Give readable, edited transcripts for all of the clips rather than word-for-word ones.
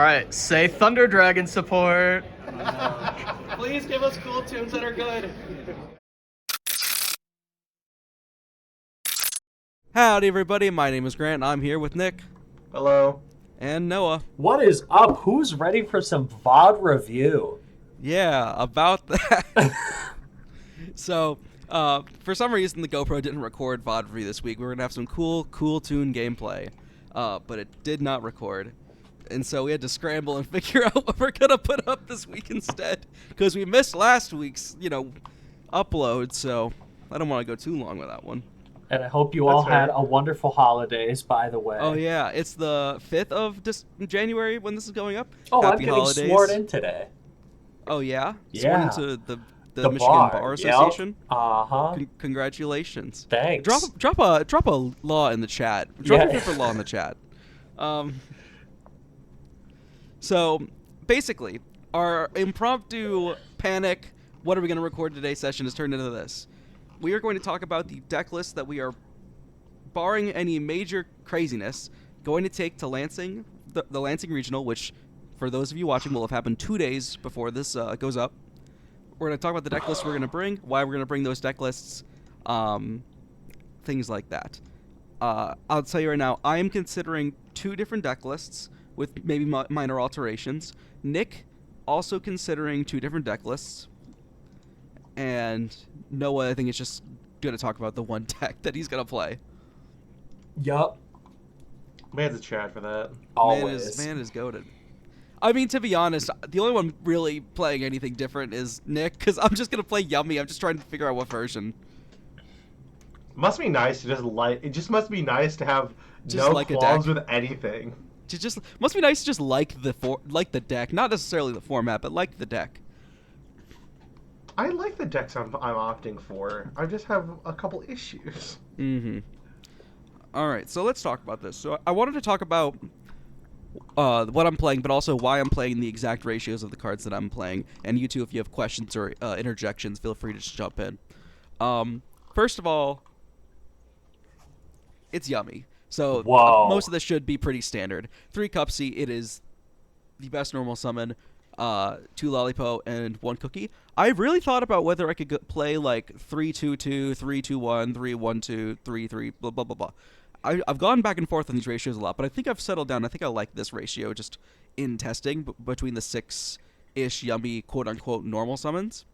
Alright, say Thunder Dragon support. Please give us cool tunes that are good. Howdy, everybody. My name is Grant. I'm here with Nick Hello. and Noah. What is up? Who's ready for some VOD review? Yeah, about that. So, for some reason, the GoPro didn't record VOD review this week. We were going to have some cool tune gameplay, but it did not record. And so we had to scramble and figure out what we're going to put up this week instead, because we missed last week's, upload, so I don't want to go too long with that one. And I hope you all had a wonderful holidays, by the way. Oh, yeah. It's the 5th of January when this is going up. Oh, Happy I'm getting holidays. sworn in today. Oh, yeah? Yeah. Sworn into the Michigan Bar Yep. Association? Uh-huh. Congratulations. Thanks. Drop a law in the chat. Drop your favorite law in the chat. So, basically, our impromptu panic, what are we going to record today session has turned into this. We are going to talk about the deck list that we are, barring any major craziness, going to take to Lansing, the Lansing Regional, which, for those of you watching, will have happened 2 days before this goes up. We're going to talk about the deck lists we're going to bring, why we're going to bring those deck lists, things like that. I'll tell you right now, I am considering 2 different deck lists with maybe minor alterations. Nick also considering 2 different deck lists. And Noah, I think, is just going to talk about the one deck that he's going to play. Yup. Man's a Chad for that. Always. Man is goated. I mean, to be honest, the only one really playing anything different is Nick, because I'm just going to play Yummy. I'm just trying to figure out what version. Must be nice to it just must be nice to have Just no like a qualms deck. with anything. Must be nice to just like the deck, not necessarily the format, but like the deck. I like the decks I'm opting for. I just have a couple issues. Mm-hmm. All right, so let's talk about this. So I wanted to talk about what I'm playing, but also why I'm playing the exact ratios of the cards that I'm playing. And you two, if you have questions or interjections, feel free to just jump in. First of all, it's Yummy. So most of this should be pretty standard. 3 Cupsy, it is the best normal summon. 2 Lollipop and 1 Cookie. I really thought about whether I could play like 3-2-2, 3-2-1, 3-1-2, 3-3, blah blah blah blah. I've gone back and forth on these ratios a lot, but I think I've settled down. I think I like this ratio just in testing between the 6-ish Yummy quote-unquote normal summons.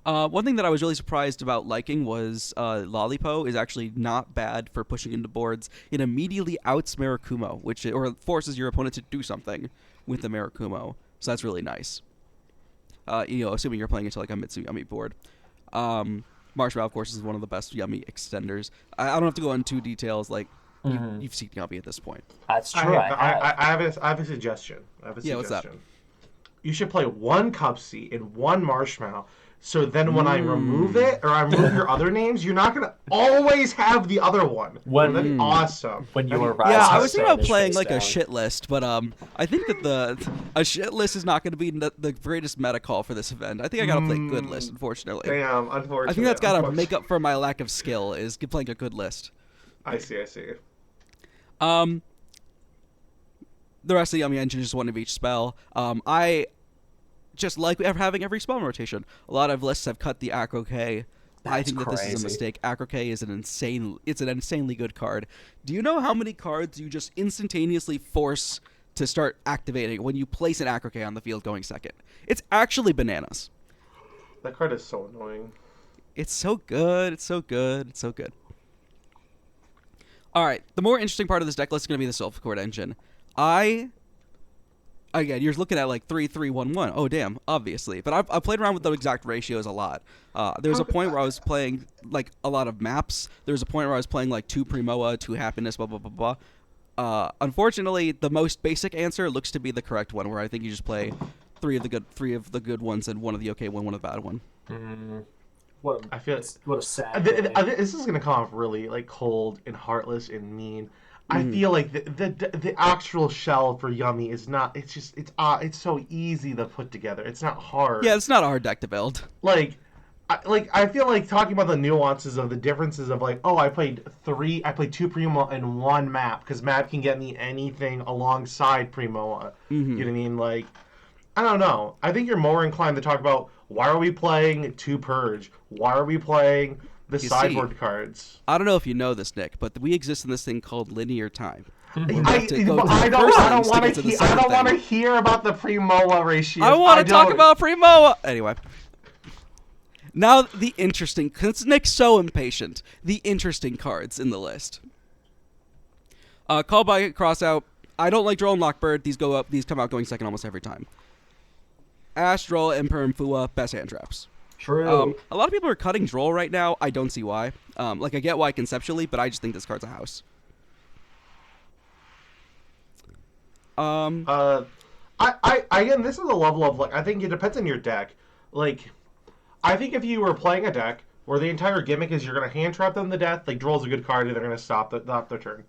One thing that I was really surprised about liking was Lollipop is actually not bad for pushing into boards. It immediately outs Marakumo, or forces your opponent to do something with the Marakumo. So that's really nice. Assuming you're playing into like a Mitsu Yummy board. Marshmallow, of course, is one of the best Yummy extenders. I don't have to go into details. Like you've seen Yummy at this point. That's true. I have a suggestion. What's that? You should play 1 Cupsy and 1 Marshmallow. So then when I remove it, or I remove your other names, you're not going to always have the other one. That'd be awesome. When you arrive. Yeah, I was thinking about playing like a shit list, but I think that a shit list is not going to be the greatest meta call for this event. I think I got to play good list, unfortunately. Damn, unfortunately. I think that's got to make up for my lack of skill, is playing a good list. I see. The rest of the Yummy engine is 1 of each spell. I just like having every spell rotation. A lot of lists have cut the Acro K. I think that this is a mistake. Acro K is an insanely good card. Do you know how many cards you just instantaneously force to start activating when you place an Acro K on the field going second? It's actually bananas. That card is so annoying. It's so good. It's so good. It's so good. All right. The more interesting part of this deck list is going to be the Sulfur engine. Again, you're looking at like 3-3-1-1. Oh, damn, obviously. But I've played around with the exact ratios a lot. There was a point where I was playing like a lot of maps. There was a point where I was playing like 2 Primoa, 2 Happiness, blah, blah, blah, blah. Unfortunately, the most basic answer looks to be the correct one, where I think you just play 3 of the good ones and 1 of the okay one, 1 of the bad one. What a sad day. This is gonna come off really like cold and heartless and mean. I feel like the actual shell for Yummy is not. It's so easy to put together. It's not hard. Yeah, it's not a hard deck to build. Like, I feel like talking about the nuances of the differences of like, oh, I played 2 Primo in one map because map can get me anything alongside Primo. You know what I mean? Like, I don't know. I think you're more inclined to talk about why are we playing 2 Purge? Why are we playing the sideboard cards? I don't know if you know this, Nick, but we exist in this thing called linear time. I don't want to hear about the Primoa ratio. I want to talk about Primoa. Anyway. Now the interesting, because Nick's so impatient, the interesting cards in the list. Call by, cross out. I don't like Droll and Lockbird. These go up. These come out going second almost every time. Ash, Droll, Emperor, and Fua, best hand traps. True. A lot of people are cutting Droll right now. I don't see why. I get why conceptually, but I just think this card's a house. Again, this is a level of like, I think it depends on your deck. Like, I think if you were playing a deck where the entire gimmick is you're going to hand trap them to death, like Droll's a good card and they're going to stop their turn.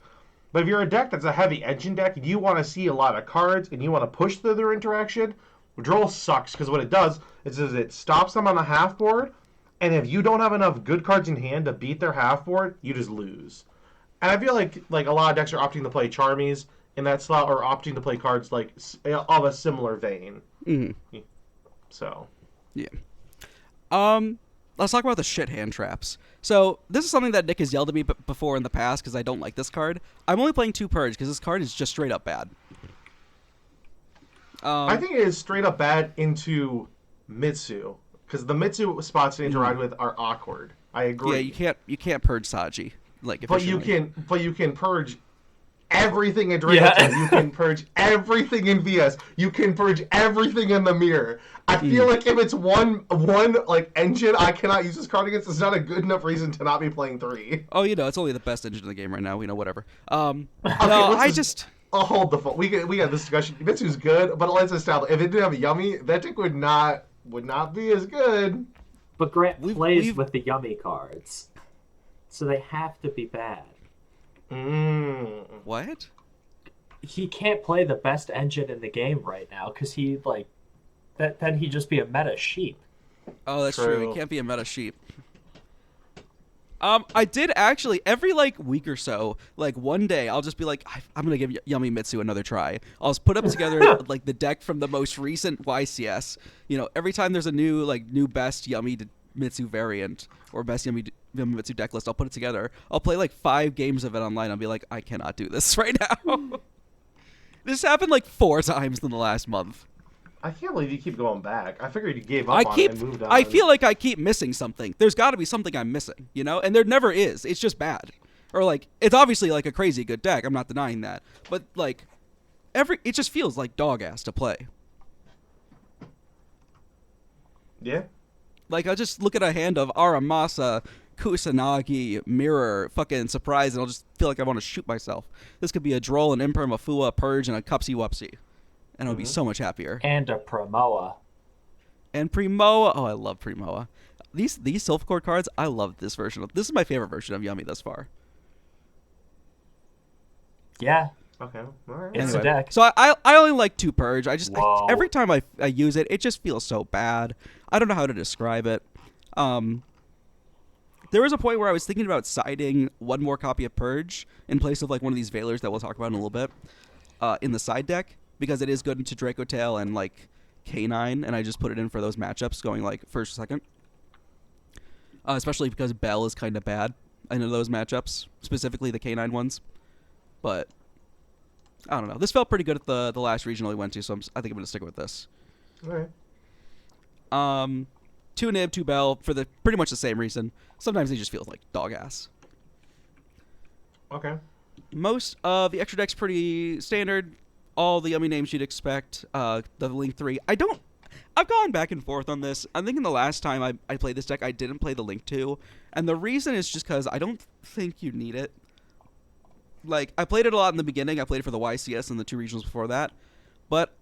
But if you're a deck that's a heavy engine deck and you want to see a lot of cards and you want to push through their interaction, Droll sucks because what it does is it stops them on the half board, and if you don't have enough good cards in hand to beat their half board, you just lose. And I feel like a lot of decks are opting to play Charmies in that slot or opting to play cards like of a similar vein. Mm-hmm. So, yeah. Let's talk about the shit hand traps. So, this is something that Nick has yelled at me before in the past because I don't like this card. I'm only playing 2 Purge because this card is just straight up bad. I think it is straight up bad into Mitsu because the Mitsu spots to interact with are awkward. I agree. Yeah, you can't purge Saji but you can purge everything in Dragon. Yeah. You can purge everything in VS. You can purge everything in the mirror. I feel like if it's one like engine I cannot use this card against, it's not a good enough reason to not be playing 3. Oh, it's only the best engine in the game right now. Whatever. Okay, I'll hold the phone. We got this discussion. Mitsu's good, but let's establish if it didn't have a Yummy, that deck would not be as good. But Grant plays with the Yummy cards, so they have to be bad. What? He can't play the best engine in the game right now because he then he'd just be a meta sheep. Oh, that's true. He can't be a meta sheep. I did actually every week or so, one day I'll just be like, I'm gonna give Yummy Mitsu another try. I'll just put up together the deck from the most recent YCS. Every time there's a new best Yummy Mitsu variant or best Yummy Mitsu deck list, I'll put it together. I'll play 5 games of it online. I'll be like, I cannot do this right now. This happened 4 times in the last month. I can't believe you keep going back. I figured you gave up on it and moved on. I feel like I keep missing something. There's got to be something I'm missing, and there never is. It's just bad. Or it's obviously a crazy good deck. I'm not denying that. But it just feels like dog ass to play. Yeah. I'll just look at a hand of Aramasa, Kusanagi, Mirror, fucking Surprise, and I'll just feel like I want to shoot myself. This could be a Droll, an Imperm, a Fua, a Purge, and a Cupsy Wupsy. And I'll be so much happier. And a Primoa. And Primoa. Oh, I love Primoa. These Silph cards, I love this version. This is my favorite version of Yummy thus far. Yeah. Okay. All right. It's a deck. So I only like 2 Purge. Every time I use it, it just feels so bad. I don't know how to describe it. There was a point where I was thinking about siding one more copy of Purge in place of one of these Veilers that we'll talk about in a little bit in the side deck, because it is good into Draco Tail and K9, and I just put it in for those matchups going first, second. Especially because Bell is kind of bad into those matchups, specifically the K9 ones. But I don't know. This felt pretty good at the last regional we went to, so I think I'm going to stick with this. All right. 2 Nib, 2 Bell for pretty much the same reason. Sometimes they just feel like dog ass. Okay. Most of the extra deck's pretty standard. All the Yummy names you'd expect. The Link 3. I've gone back and forth on this. I think in the last time I played this deck, I didn't play the Link 2. And the reason is just because I don't think you need it. I played it a lot in the beginning. I played it for the YCS and the 2 regionals before that. But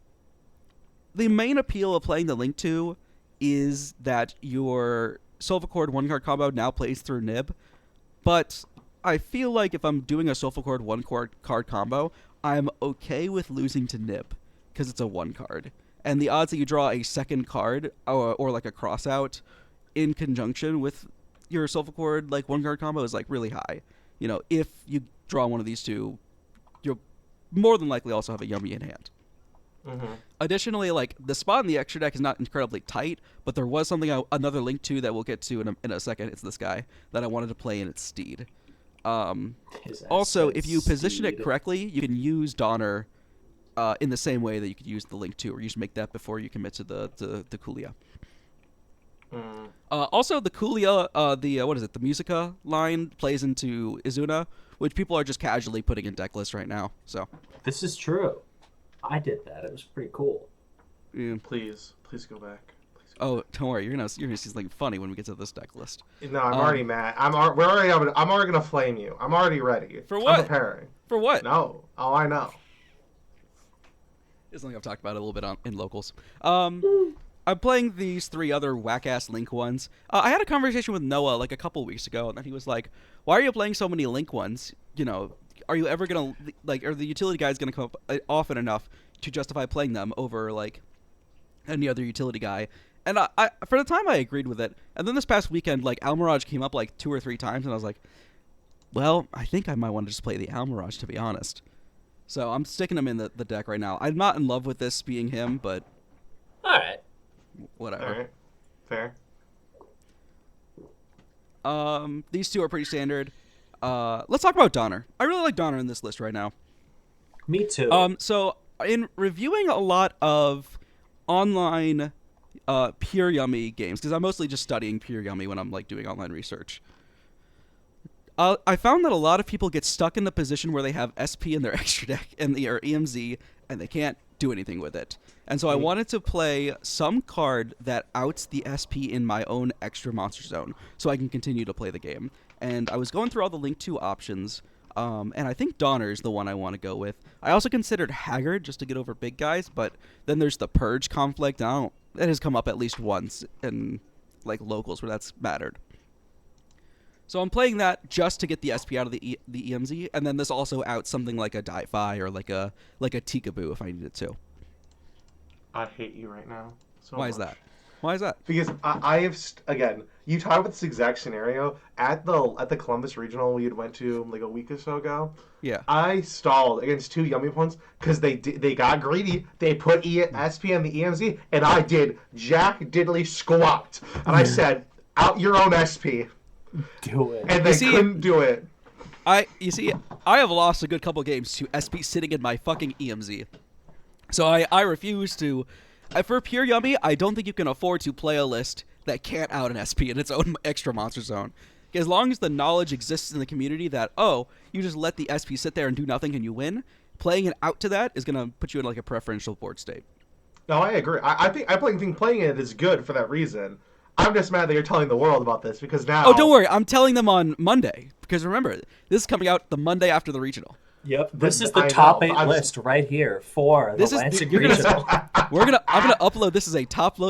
the main appeal of playing the Link 2 is that your Silphicord 1-card combo now plays through Nib. But I feel like if I'm doing a Silphicord 1-card combo, I'm okay with losing to Nib because it's a 1 card. And the odds that you draw a second card or a cross out in conjunction with your Soulful Chord, like, one-card combo is, like, really high. You know, if you draw one of these two, you'll more than likely also have a Yummy in hand. Mm-hmm. Additionally, like, the spot in the extra deck is not incredibly tight, but there was something another link to that we'll get to in a second. It's this guy that I wanted to play in its steed. Also, if you position it correctly, you can use Donner in the same way that you could use the Link 2, or you just make that before you commit to the Kulia. Mm. Also, the Kulia, the Musica line plays into Izuna, which people are just casually putting in deck lists right now. So This is true. I did that. It was pretty cool. yeah. Please go back. Oh, don't worry, you're gonna see something funny when we get to this deck list. No, I'm already mad. I'm already gonna flame you. I'm already ready. For what? I'm preparing. For what? No. Oh, I know. It's something I've talked about a little bit in locals. I'm playing these 3 other whack-ass Link ones. I had a conversation with Noah like a couple weeks ago, and then he was like, "Why are you playing so many Link ones? You know, are you ever gonna are the utility guys gonna come up often enough to justify playing them over like any other utility guy?" And I for the time I agreed with it. And then this past weekend, like, Almirage came up like 2 or 3 times, and I was like, well, I think I might want to just play the Almirage, to be honest. So I'm sticking him in the deck right now. I'm not in love with this being him, but All right. whatever. All right. Fair. These 2 are pretty standard. Let's talk about Donner. I really like Donner in this list right now. Me too. So in reviewing a lot of online Pure Yummy games, because I'm mostly just studying Pure Yummy when I'm like doing online research, I found that a lot of people get stuck in the position where they have SP in their extra deck and or EMZ, and they can't do anything with it. And so I wanted to play some card that outs the SP in my own extra monster zone, so I can continue to play the game. And I was going through all the Link 2 options, and I think Donner is the one I want to go with. I also considered Haggard just to get over big guys, but then there's the Purge conflict. It has come up at least once in like locals where that's mattered. So I'm playing that just to get the SP out of the EMZ, and then this also outs something like a Dai-Fi or like a Tikaboo if I needed to. I hate you right now. So Why much. is that? Why is that? Because I have again. You talked about this exact scenario at the Columbus Regional we had went to like a week or so ago. Yeah. I stalled against 2 Yummy opponents because they got greedy. They put SP on the EMZ, and I did Jack Diddley squat, and I said, "Out your own SP." Do it. And they couldn't do it. I have lost a good couple games to SP sitting in my fucking EMZ. So I refuse to. For Pure Yummy, I don't think you can afford to play a list that can't out an SP in its own extra monster zone. As long as the knowledge exists in the community that, oh, you just let the SP sit there and do nothing and you win, playing it out to that is going to put you in like a preferential board state. No, I agree. I think playing it is good for that reason. I'm just mad that you're telling the world about this because now... Oh, don't worry. I'm telling them on Monday. Because remember, this is coming out the Monday after the regional. Yep. This is the top 8 list right here for the Lansing Regional. I'm gonna upload this as a top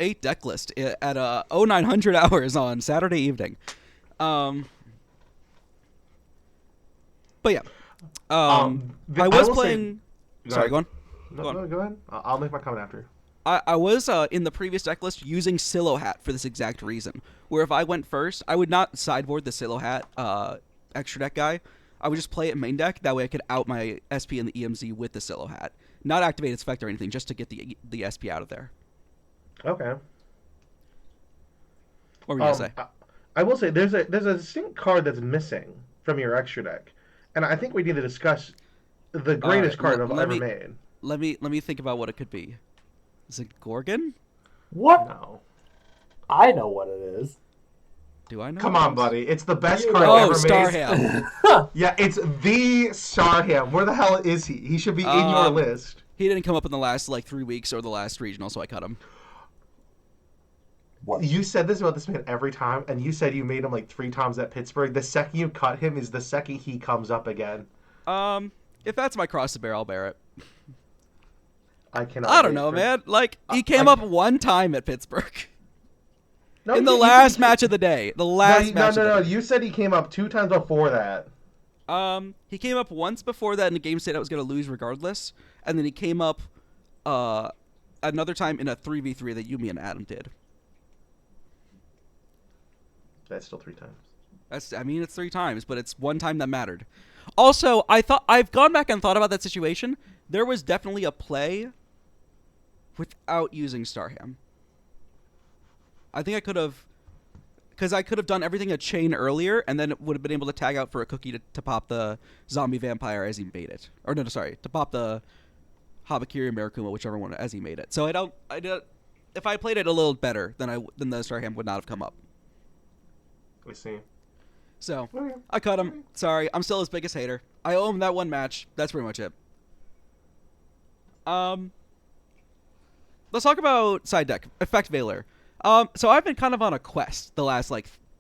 8 deck list at 0900 hours on Saturday evening. But yeah. I was playing... Sorry, go on. No, go ahead. I'll make my comment after. I was in the previous deck list using Silo Hat for this exact reason. Where if I went first, I would not sideboard the Silo Hat extra deck guy. I would just play it main deck. That way I could out my SP and the EMZ with the Silo Hat. Not activate its effect or anything, just to get the SP out of there. Okay. What were you going to say? I will say there's a distinct card that's missing from your extra deck. And I think we need to discuss the greatest card I've ever made. Let me think about what it could be. Is it Gorgon? What? No. I know what it is. Do I know? Come on, buddy. It's the best card Oh, ever Starham. Yeah, it's the Starham. Where the hell is he? He should be in your list. He didn't come up in the last 3 weeks or the last regional, so I cut him. What? You said this about this man every time, and you said you made him 3 times at Pittsburgh. The second you cut him is the second he comes up again. If that's my cross to bear, I'll bear it. I cannot. I don't know, man. He came up one time at Pittsburgh. No, in the last match of the day. No. You said he came up 2 times before that. He came up once before that in a game state I was going to lose regardless, and then he came up another time in a 3v3 that you, me, and Adam did. That's still 3 times. It's 3 times, but it's 1 time that mattered. Also, I've gone back and thought about that situation. There was definitely a play without using Starham. I think I could have, because I could have done everything a chain earlier, and then would have been able to tag out for a cookie to pop the zombie vampire as he made it. Or no, sorry, to pop the Habakiri or Marakuma, whichever one, as he made it. So if I played it a little better, then the Starham would not have come up. I see. So, Okay. I cut him. Sorry, I'm still his biggest hater. I owe him that 1 match. That's pretty much it. Let's talk about side deck. Effect Veiler. So I've been kind of on a quest the last,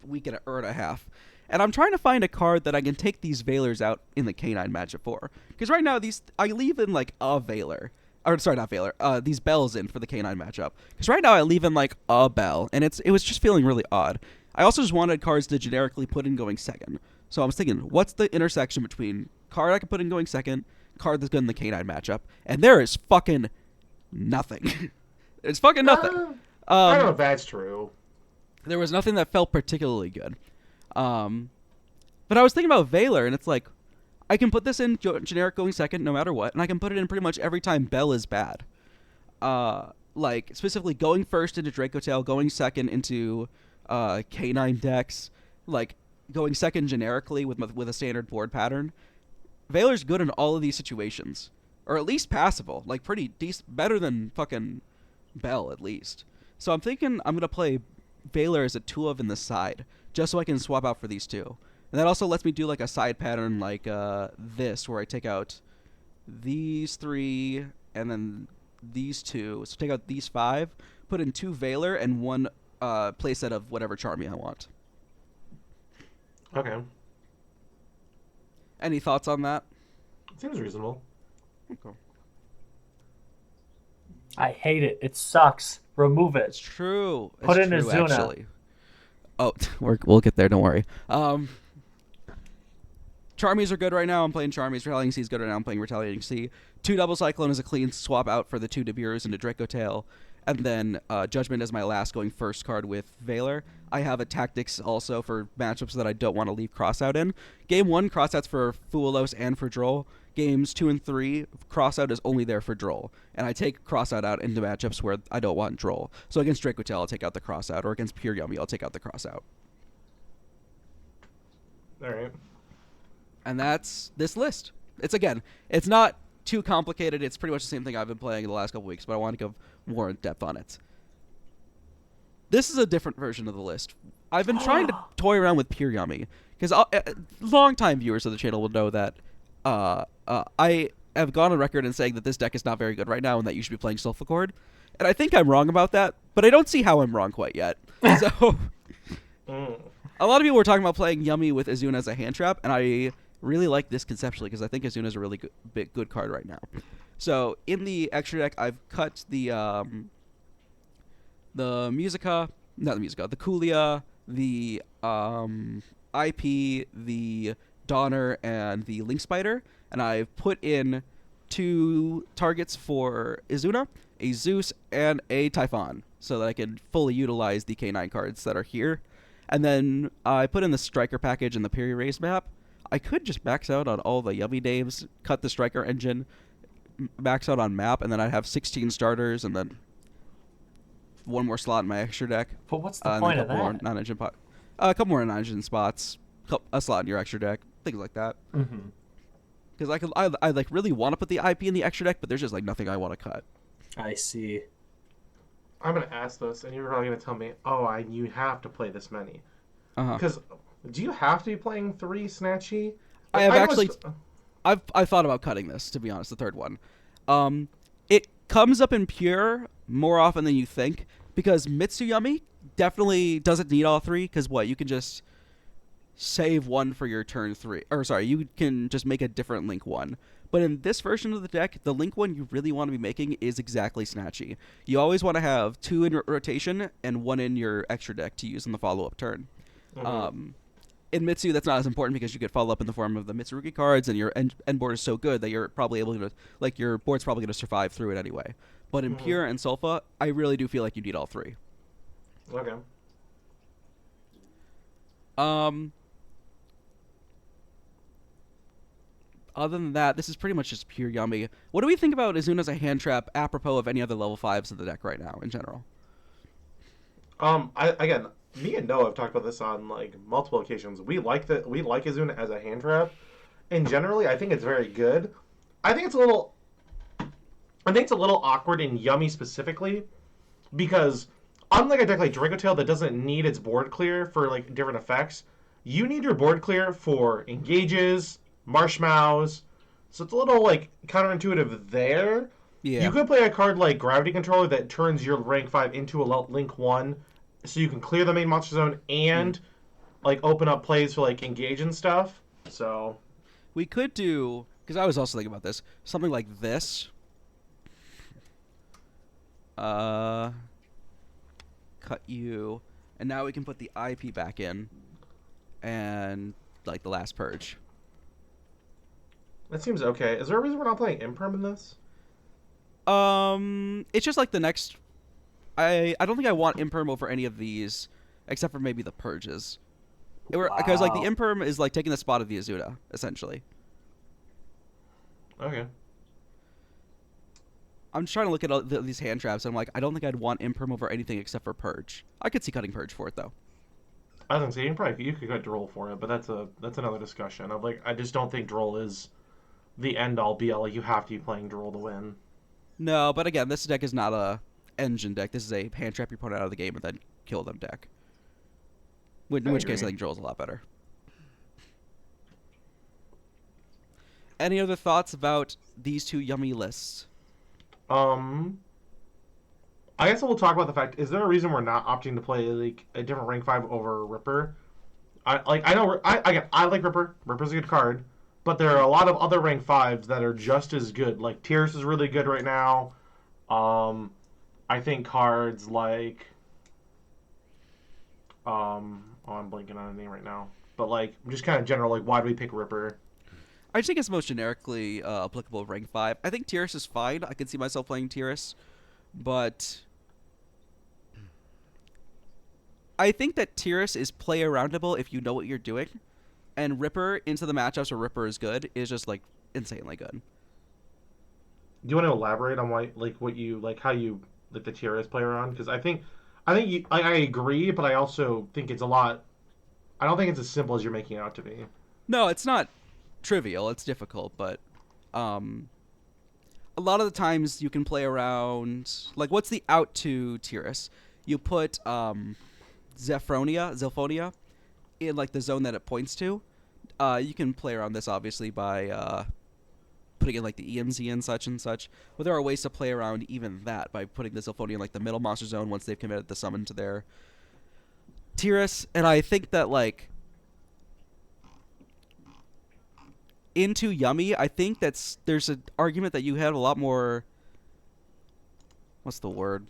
week and a half. And I'm trying to find a card that I can take these Veilers out in the K9 matchup for. Because right now, I leave in, a Veiler. Or, sorry, not Veiler. These Bells in for the K9 matchup. Because right now, I leave in, a Bell. And it was just feeling really odd. I also just wanted cards to generically put in going second. So I was thinking, what's the intersection between card I can put in going second, card that's good in the K9 matchup? And there is fucking nothing. It's fucking nothing. I don't know if that's true. There was nothing that felt particularly good. But I was thinking about Veiler, and it's I can put this in generic going second no matter what, and I can put it in pretty much every time Bell is bad. Specifically going first into Draco Tail, going second into K9 decks, going second generically with a standard board pattern. Veiler's good in all of these situations, or at least passable, pretty decent, better than fucking Bell at least. So I'm thinking I'm gonna play Veiler as a 2 of in the side, just so I can swap out for these 2, and that also lets me do a side pattern this, where I take out these 3 and then these 2. So take out these 5, put in 2 Veiler and 1 playset of whatever Charmy I want. Okay. Any thoughts on that? Seems reasonable. Okay. I hate it. It sucks. Remove It's it. true. Put It's in true, Azuna. actually. Oh, we'll get there. Don't worry. Charmies are good right now. I'm playing Charmies. Retaliating C is good right now. I'm playing Retaliating C. 2 Double Cyclone is a clean swap out for the 2 Deburus into Draco Tail. And then Judgment is my last going first card with Veiler. I have a Tactics also for matchups that I don't want to leave Crossout in. Game 1, Crossout's for Fuelos and for Droll. Games 2 and 3, Crossout is only there for Droll. And I take Crossout out into matchups where I don't want Droll. So against Draco Tail, I'll take out the Crossout. Or against Pure Yummy, I'll take out the Crossout. Alright. And that's this list. It's not too complicated. It's pretty much the same thing I've been playing in the last couple weeks, but I want to go more in depth on it. This is a different version of the list. I've been trying to toy around with Pure Yummy, because long-time viewers of the channel will know that I have gone on record in saying that this deck is not very good right now and that you should be playing Sulfur. And I think I'm wrong about that, but I don't see how I'm wrong quite yet. So a lot of people were talking about playing Yummy with Azuna as a hand trap, and I really like this conceptually because I think Azuna is a really good card right now. So in the extra deck, I've cut the Musica, not the Musica, the Kulia, the IP, the Donner, and the Link Spider, and I've put in 2 targets for Izuna, a Zeus, and a Typhon, so that I can fully utilize the K9 cards that are here. And then I put in the Striker package and the Piri Race map. I could just max out on all the Yummy names, cut the Striker engine, max out on map, and then I'd have 16 starters, and then 1 more slot in my extra deck. But what's the point of that? More non-engine a couple more non-engine spots, a slot in your extra deck, things like that. Mm-hmm. Because I really want to put the IP in the extra deck, but there's just nothing I want to cut. I see. I'm going to ask this, and you're probably going to tell me, you have to play this many. Because do you have to be playing 3 Snatchy? I've thought about cutting this, to be honest, the 3rd one. It comes up in Pure more often than you think, because Mitsuyami definitely doesn't need all 3, because you can just save 1 for your turn 3. Or sorry, you can just make a different Link 1. But in this version of the deck, the Link 1 you really want to be making is exactly Snatchy. You always want to have 2 in rotation and 1 in your extra deck to use in the follow-up turn. In Mitsu, that's not as important because you get follow up in the form of the Mitsurugi cards, and your end board is so good that you're probably able to, your board's probably going to survive through it anyway. But in Pure and Sulfa, I really do feel like you need all 3. Okay. Um, Other than that, this is pretty much just pure yummy. What do we think about Izuna as a hand trap, apropos of any other level 5s in the deck right now, in general? Again, me and Noah have talked about this on like multiple occasions. We like Izuna as a hand trap, and generally, I think it's very good. I think it's a little, I think it's a little awkward in Yummy specifically because unlike a deck like Draco Tail that doesn't need its board clear for like different effects, you need your board clear for engages, marshmallows. So it's a little like counterintuitive there. Yeah. You could play a card like Gravity Controller that turns your rank 5 into a Link 1 so you can clear the main monster zone and like open up plays for like engage and stuff. So We could do, because I was also thinking about this, something like this. Cut you, and now we can put the IP back in, and like the last purge. that seems okay. Is there a reason we're not playing Imperm in this? It's just like the next. I don't think I want Imperm over any of these, except for maybe the purges. Because like the Imperm is like taking the spot of the Azuda, essentially. Okay. I'm just trying to look at all these hand traps, and I'm like, I don't think I'd want Imperm over anything except for Purge. I could see cutting Purge for it, though. I was gonna say you could cut Droll for it, but that's another discussion. I just don't think Droll is the end all be all. Like you have to be playing Droll to win. No, but again, this deck is not a engine deck. This is a hand trap your opponent out of the game and then kill them deck. In which case, I think Droll's a lot better. Any other thoughts about these two yummy lists? I guess we'll talk about the fact: is there a reason we're not opting to play like a different rank 5 over Ripper? I know I like Ripper. Ripper's a good card, but there are a lot of other rank 5s that are just as good. Like Tierce is really good right now. I think cards like I'm blanking on a name right now, but like just kind of general, like why do we pick Ripper? I just think it's most generically applicable rank 5. I think Tyrus is fine. I can see myself playing Tyrus. But I think that Tyrus is play aroundable if you know what you're doing. And Ripper into the matchups where Ripper is good is just like insanely good. Do you want to elaborate on why, like, what you like, how you like the Tyrus play around? Because I agree, but I also think it's a lot. I don't think it's as simple as you're making it out to be. No, it's not trivial. It's difficult, but a lot of the times you can play around. Like, what's the out to Tyrus? You put Zilphonia in like the zone that it points to. You can play around this obviously by putting in like the EMZ and such. But there are ways to play around even that by putting the Zilphonia in like the middle monster zone once they've committed the summon to their Tyrus. And I think that like into Yummy, I think there's an argument that you have a lot more. What's the word?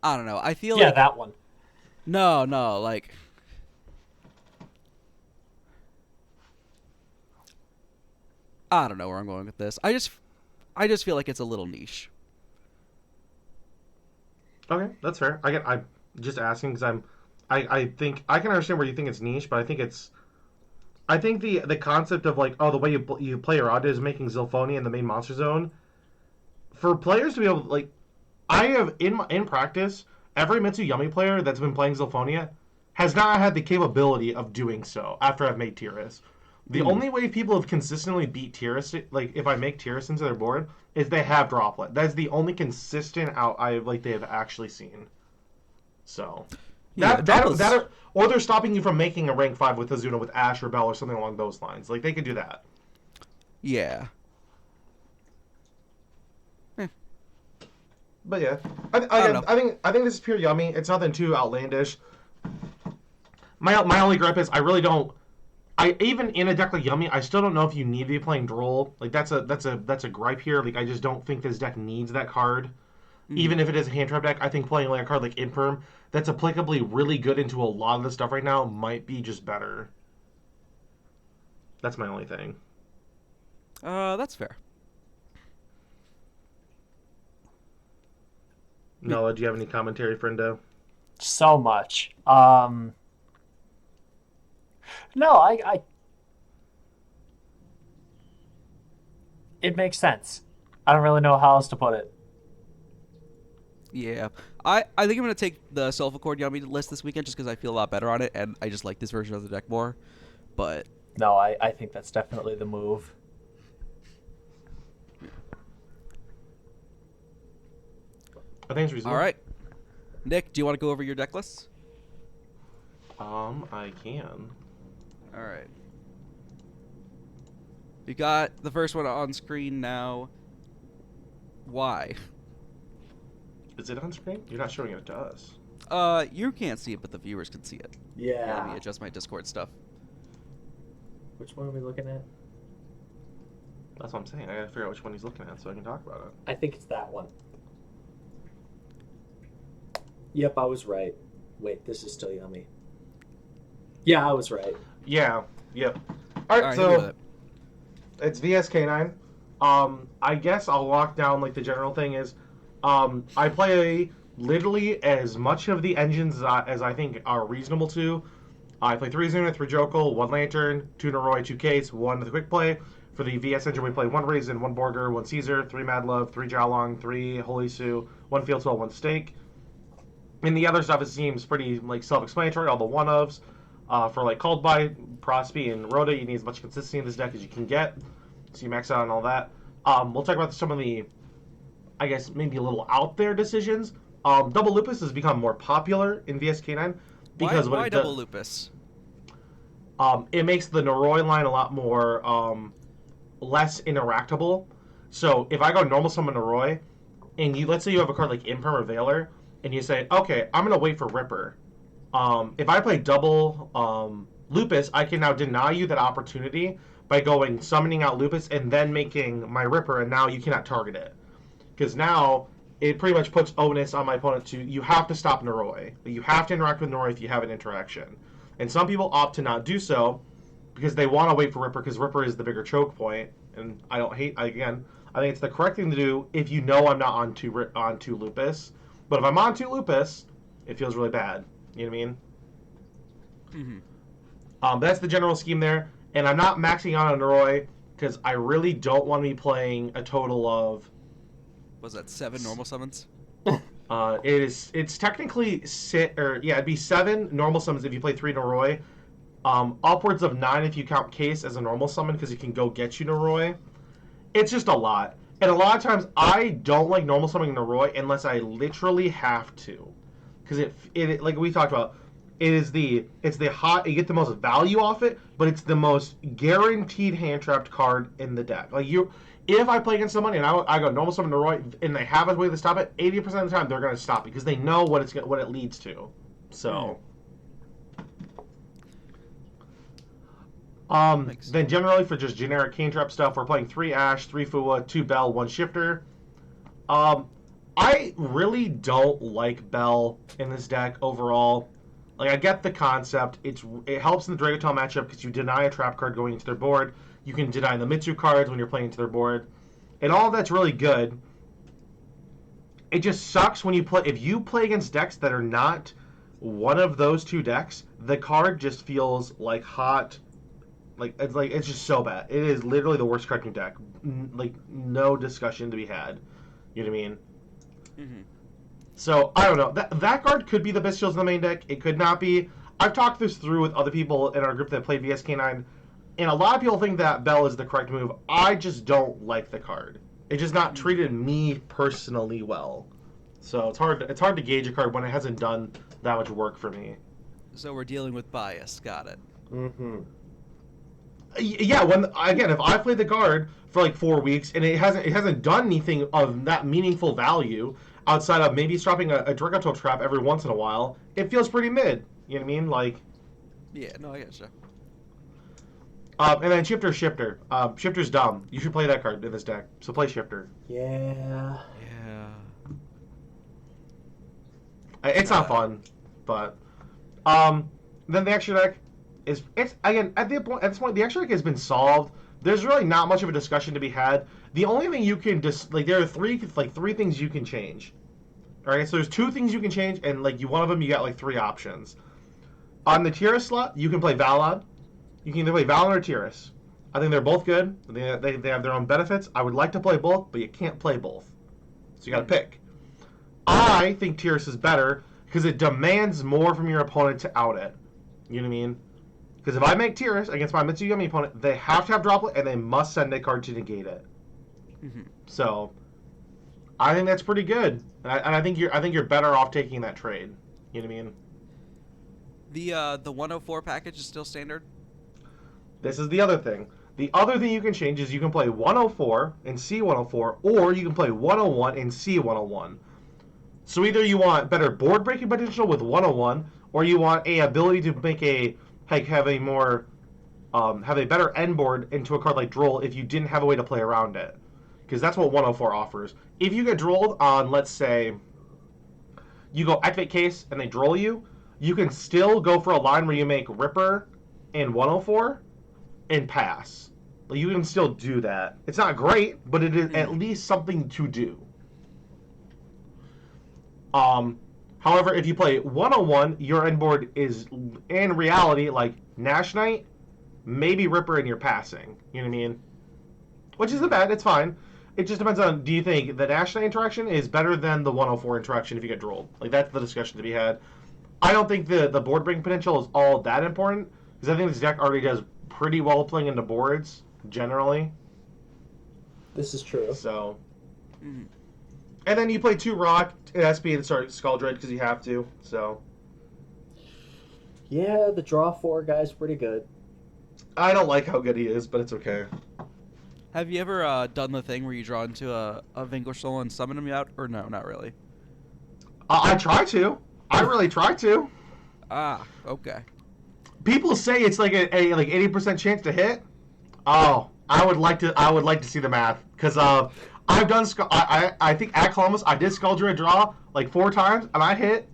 I don't know. I feel like that one. no, like I don't know where I'm going with this. I just feel like it's a little niche. Okay, that's fair. I'm just asking because I think I can understand where you think it's niche, but I think the concept of like, oh, the way you play around it is making Zilphonia in the main monster zone. For players to be able to, like, I have in practice, every Mitsu Yummy player that's been playing Zilphonia has not had the capability of doing so after I've made Tyrus. The only way people have consistently beat Tyrus, like if I make Tyrus into their board, is they have Droplet. That's the only consistent out they have actually seen. So or they're stopping you from making a rank 5 with Azuna with Ash or Bell or something along those lines. Like they could do that. Yeah. But yeah, don't know. I think this is pure Yummy. It's nothing too outlandish. My only gripe is I really don't. Even in a deck like Yummy, I still don't know if you need to be playing Droll. Like that's a gripe here. Like I just don't think this deck needs that card. Even if it is a hand trap deck, I think playing like a card like Imperm that's applicably really good into a lot of the stuff right now might be just better. That's my only thing. That's fair. Noah, do you have any commentary, friendo? So much. No, I it makes sense. I don't really know how else to put it. Yeah. I think I'm going to take the Self-Accord Yummy list this weekend just because I feel a lot better on it, and I just like this version of the deck more. But No, I think that's definitely the move. I think it's reasonable. all right. Nick, do you want to go over your deck lists? I can. All right. You got the first one on screen now. Why? Is it on screen? You're not showing it to us. You can't see it, but the viewers can see it. Yeah. Let me adjust my Discord stuff. Which one are we looking at? That's what I'm saying. I gotta figure out which one he's looking at so I can talk about it. I think it's that one. Yep, I was right. Wait, this is still yummy. Yeah, I was right. Yeah. Yep. All right, So with it. it's VSK9. I guess I'll lock down like the general thing is, I play literally as much of the engines as I think are reasonable to. I play 3 Zuna, 3 Jokel, 1 Lantern, 2 Noroi, 2 Case, 1 the quick play. For the VS engine, we play 1 Raisin, 1 Borger, 1 Caesar, 3 Mad Love, 3 Jiaolong, 3 Holy Sue, 1 Field Spell, 1 Stake. And the other stuff, it seems pretty like self-explanatory. All the one-ofs for like Called By, Prospe, and Rhoda, you need as much consistency in this deck as you can get. So you max out on all that. We'll talk about some of the, I guess, maybe a little out there decisions. Double Lupus has become more popular in VSK9 because why double Lupus? it makes the Noroi line a lot more less interactable. So if I go normal summon Noroi, and let's say you have a card like Imperm or Veiler, and you say, okay, I'm gonna wait for Ripper. If I play double Lupus, I can now deny you that opportunity by going summoning out Lupus and then making my Ripper, and now you cannot target it. Because now it pretty much puts onus on my opponent to, you have to stop Noroi. You have to interact with Noroi if you have an interaction. And some people opt to not do so because they want to wait for Ripper because Ripper is the bigger choke point. And I think it's the correct thing to do if you know I'm not on two Lupus. But if I'm on 2 Lupus, it feels really bad. You know what I mean? Mm-hmm. That's the general scheme there. And I'm not maxing out on Noroi because I really don't want to be playing a total of... Was that 7 normal summons? It's technically it'd be 7 normal summons if you play 3 Noroi. Upwards of 9 if you count Case as a normal summon because it can go get you Noroi. It's just a lot. And a lot of times I don't like normal summoning Noroi unless I literally have to. Because it like we talked about, it's the you get the most value off it, but it's the most guaranteed hand trapped card in the deck. Like if I play against somebody and I go normal summon Noroi and they have a way to stop it, 80% of the time they're going to stop it because they know what it leads to. So, then generally for just generic hand trap stuff, we're playing 3 Ash, 3 Fua, 2 Bell, 1 Shifter. I really don't like Bell in this deck overall. Like, I get the concept. It helps in the Dragaton matchup because you deny a trap card going into their board. You can deny the Mitsu cards when you're playing into their board. And all of that's really good. It just sucks when if you play against decks that are not one of those 2 decks, the card just feels like hot. It's just so bad. It is literally the worst card in your deck. Like, no discussion to be had. You know what I mean? Mm-hmm. So, I don't know. That card could be the best shields in the main deck. It could not be. I've talked this through with other people in our group that play VSK9, and a lot of people think that Bell is the correct move. I just don't like the card. It just not treated me personally well. So, it's hard to gauge a card when it hasn't done that much work for me. So we're dealing with bias. Got it. Mm-hmm. Yeah, if I play the guard for like 4 weeks and it hasn't done anything of that meaningful value outside of maybe dropping a Dragato trap every once in a while, it feels pretty mid. You know what I mean? Like, yeah, no, I guess so. And then Shifter. Shifter's dumb. You should play that card in this deck. So play Shifter. Yeah. Yeah. It's not fun, but then the extra deck it's again at this point the extra deck has been solved there's really not much of a discussion to be had. The only thing you can there are three things you can change. All right, so there's 2 things you can change, and one of them you got 3 options. On the Tyrus slot, you can play Valon. You can either play Valon or Tyrus. I think they're both good. They have their own benefits. I would like to play both, but you can't play both. So you got to pick. I think Tyrus is better because it demands more from your opponent to out it. You know what I mean? Because if I make Tyrus against my Mitsuyami opponent, they have to have Droplet and they must send a card to negate it. Mm-hmm. So I think that's pretty good, and I think you're better off taking that trade. You know what I mean? The 104 package is still standard. This is the other thing. The other thing you can change is you can play 104 and C104, or you can play 101 and C101. So either you want better board breaking potential with 101, or you want a ability to make have a better end board into a card like Droll if you didn't have a way to play around it. Because that's what 104 offers. If you get Drolled on, let's say, you go Activate Case and they Droll you, you can still go for a line where you make Ripper and 104 and pass. You can still do that. It's not great, but it is at least something to do. However, if you play 101, your end board is, in reality, Nash Knight, maybe Ripper, and you're passing. You know what I mean? Which isn't bad. It's fine. It just depends on, do you think the Nash Knight interaction is better than the 104 interaction if you get Drolled? That's the discussion to be had. I don't think the board breaking potential is all that important, because I think this deck already does pretty well playing into boards, generally. This is true. So, and then you play 2 Rock at SP and start Skull Dread because you have to. So, yeah, the draw 4 guy's pretty good. I don't like how good he is, but it's okay. Have you ever done the thing where you draw into a Vanquish Soul and summon him out, or no, not really? I try to. I really try to. Ah, okay. People say it's like a 80% chance to hit. Oh, I would like to see the math, because I've done I think at Columbus I did Skull Dread draw 4 times, and I hit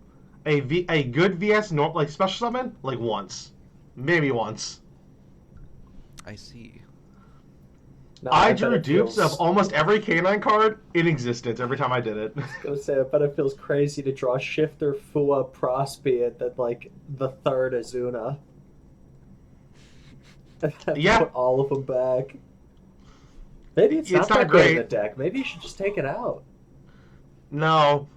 a good VS special summon once, maybe once. I see. No, I drew dupes of almost every canine card in existence every time I did it. I was gonna say, I bet it feels crazy to draw Shifter, Fua, Prospi, and then the 3rd Azuna. Yeah. Put all of them back. Maybe it's not that great in the deck. Maybe you should just take it out. No,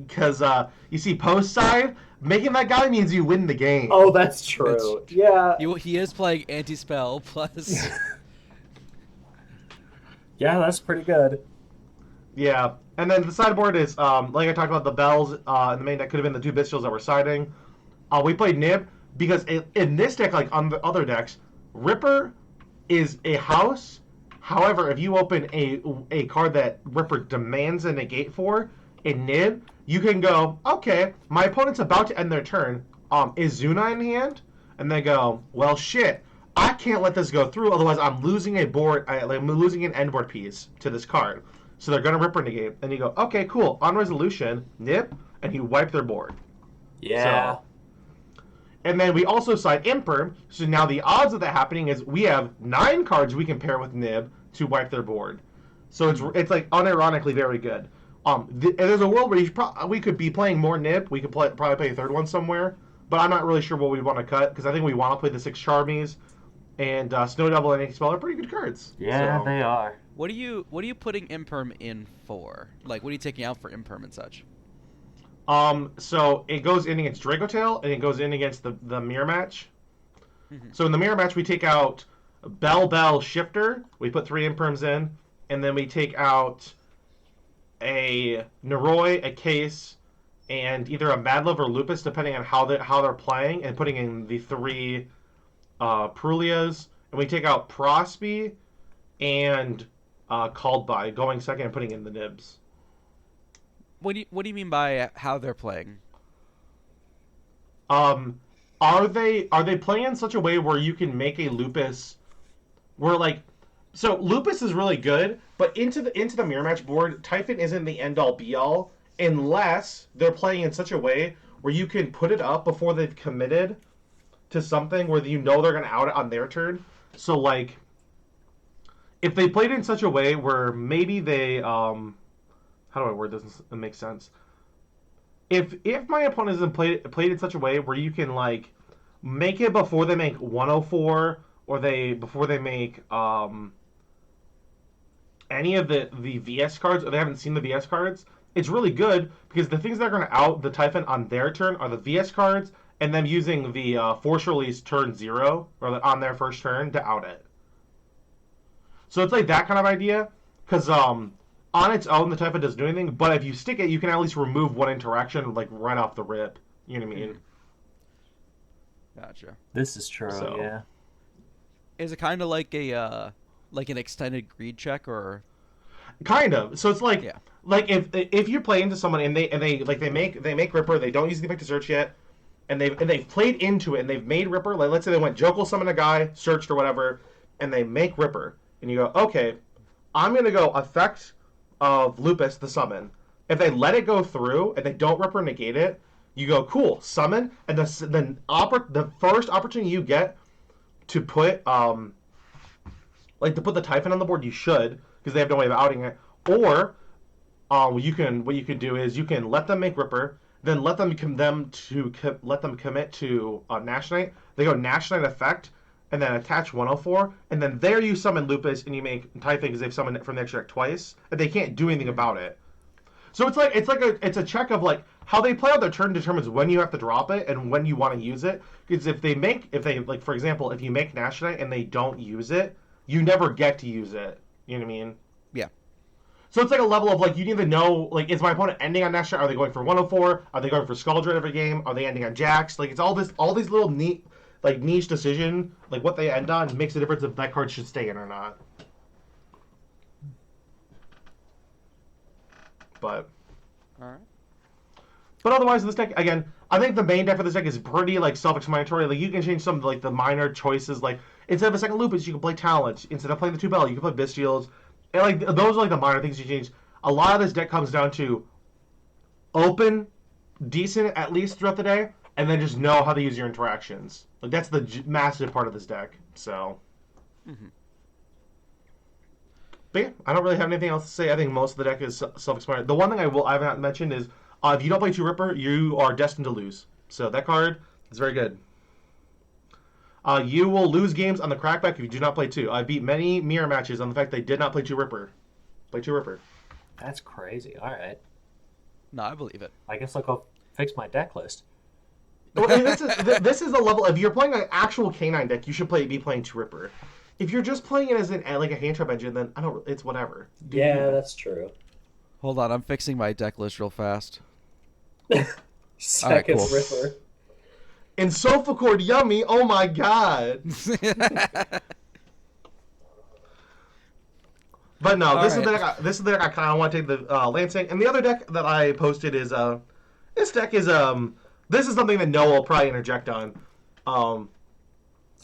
because you see, post side, making that guy means you win the game. Oh, that's true. Yeah. He is playing anti-spell plus. Yeah, that's pretty good. Yeah, and then the sideboard is, like I talked about, the bells in the main deck could have been the 2 Bestials that were siding. We played Nib, because in this deck, on the other decks, Ripper is a house. However, if you open a card that Ripper demands a negate for, in Nib, you can go, okay, my opponent's about to end their turn. Is Zuna in hand? And they go, well, shit. I can't let this go through, otherwise I'm losing I'm losing an end board piece to this card. So they're going to Ripper negate. And you go, okay, cool. On resolution, Nib, and you wipe their board. Yeah. So, and then we also side Imperm, so now the odds of that happening is we have 9 cards we can pair with Nib to wipe their board. So it's unironically very good. There's a world where we could be playing more Nib. We could probably play a 3rd one somewhere, but I'm not really sure what we want to cut, because I think we want to play the 6 Charmies. And Snow Devil and Spell are pretty good cards. Yeah, so. They are. What are you putting Imperm in for? What are you taking out for Imperm and such? So it goes in against Dracotail, and it goes in against the mirror match. Mm-hmm. So in the mirror match, we take out Bell Shifter. We put 3 Imperms in, and then we take out a Naroi, a Case, and either a Madlove or Lupus, depending on how they're playing, and putting in the 3 Perulias, and we take out Prospi and Called By, going second and putting in the Nibs. What do you mean by how they're playing? Are they playing in such a way where you can make a Lupus where so Lupus is really good, but into the mirror match board, Typhon isn't the end all be all unless they're playing in such a way where you can put it up before they've committed to something where they're going to out it on their turn. So if they played it in such a way where maybe they how do I word this to make sense? If my opponent has played it such a way where you can like make it before they make 104 or before they make any of the VS cards or they haven't seen the VS cards, it's really good because the things that are going to out the Typhon on their turn are the VS cards and them using the Force Release turn 0 or on their first turn to out it. So it's like that kind of idea because on its own the Typhon doesn't do anything, but if you stick it, you can at least remove one interaction like right off the rip. You know what I mean? Gotcha. This is true. So. Yeah. Is it kind of like a like an extended greed check or? Kind of. So it's like like if you play into someone and they make Ripper, they don't use the effect to search yet, and they've played into it and they've made Ripper. Like let's say they went Jokel summon a guy, searched or whatever, and they make Ripper, and you go, okay, I'm gonna go effect of Lupus the summon. If they let it go through and they don't Ripper negate it, you go cool summon, and the first opportunity you get to put like to put the Typhon on the board, you should because they have no way of outing it. Or what you can do is you can let them make Ripper, then let them commit to Nash Knight. They go Nash Knight effect, and then attach 104, and then there you summon Lupus and you make Typhon because they've summoned it from the extra deck twice, and they can't do anything about it. So it's a check of like how they play out their turn determines when you have to drop it and when you want to use it. Because if they like for example, if you make Nash Knight and they don't use it, you never get to use it. You know what I mean? Yeah. So it's like a level of like you need to know like is my opponent ending on Nash Knight? Are they going for 104? Are they going for Skull Dread every game? Are they ending on Jax? Like it's all these little neat like niche decision like what they end on makes a difference if that card should stay in or not. But otherwise, this deck again, I think the main deck for this deck is pretty like self-explanatory. Like you can change some of like the minor choices. Like instead of a second Lupus, you can play Talent. Instead of playing the 2 Bell, you can play Bystials. And like those are like the minor things you change. A lot of this deck comes down to open, decent at least throughout the day, and then just know how to use your interactions. Like that's the massive part of this deck. So. Mm-hmm. But yeah, I don't really have anything else to say. I think most of the deck is self-explanatory. The one thing I have not mentioned is if you don't play 2 Ripper, you are destined to lose. So that card is very good. You will lose games on the crackback if you do not play 2. I beat many mirror matches on the fact they did not play 2 Ripper. Play 2 Ripper. That's crazy. All right. No, I believe it. I guess I'll go fix my deck list. Well, this is a level. If you're playing an actual K9 deck, you should be playing 2 Ripper. If you're just playing it as like a hand trap engine, then it's whatever. Yeah, that's true. Hold on, I'm fixing my deck list real fast. Second cool. Ripper. And Sofa Cord yummy, oh my god. But no, this is the deck I kind of want to take the Lansing. And the other deck that I posted is this deck is this is something that Noah will probably interject on.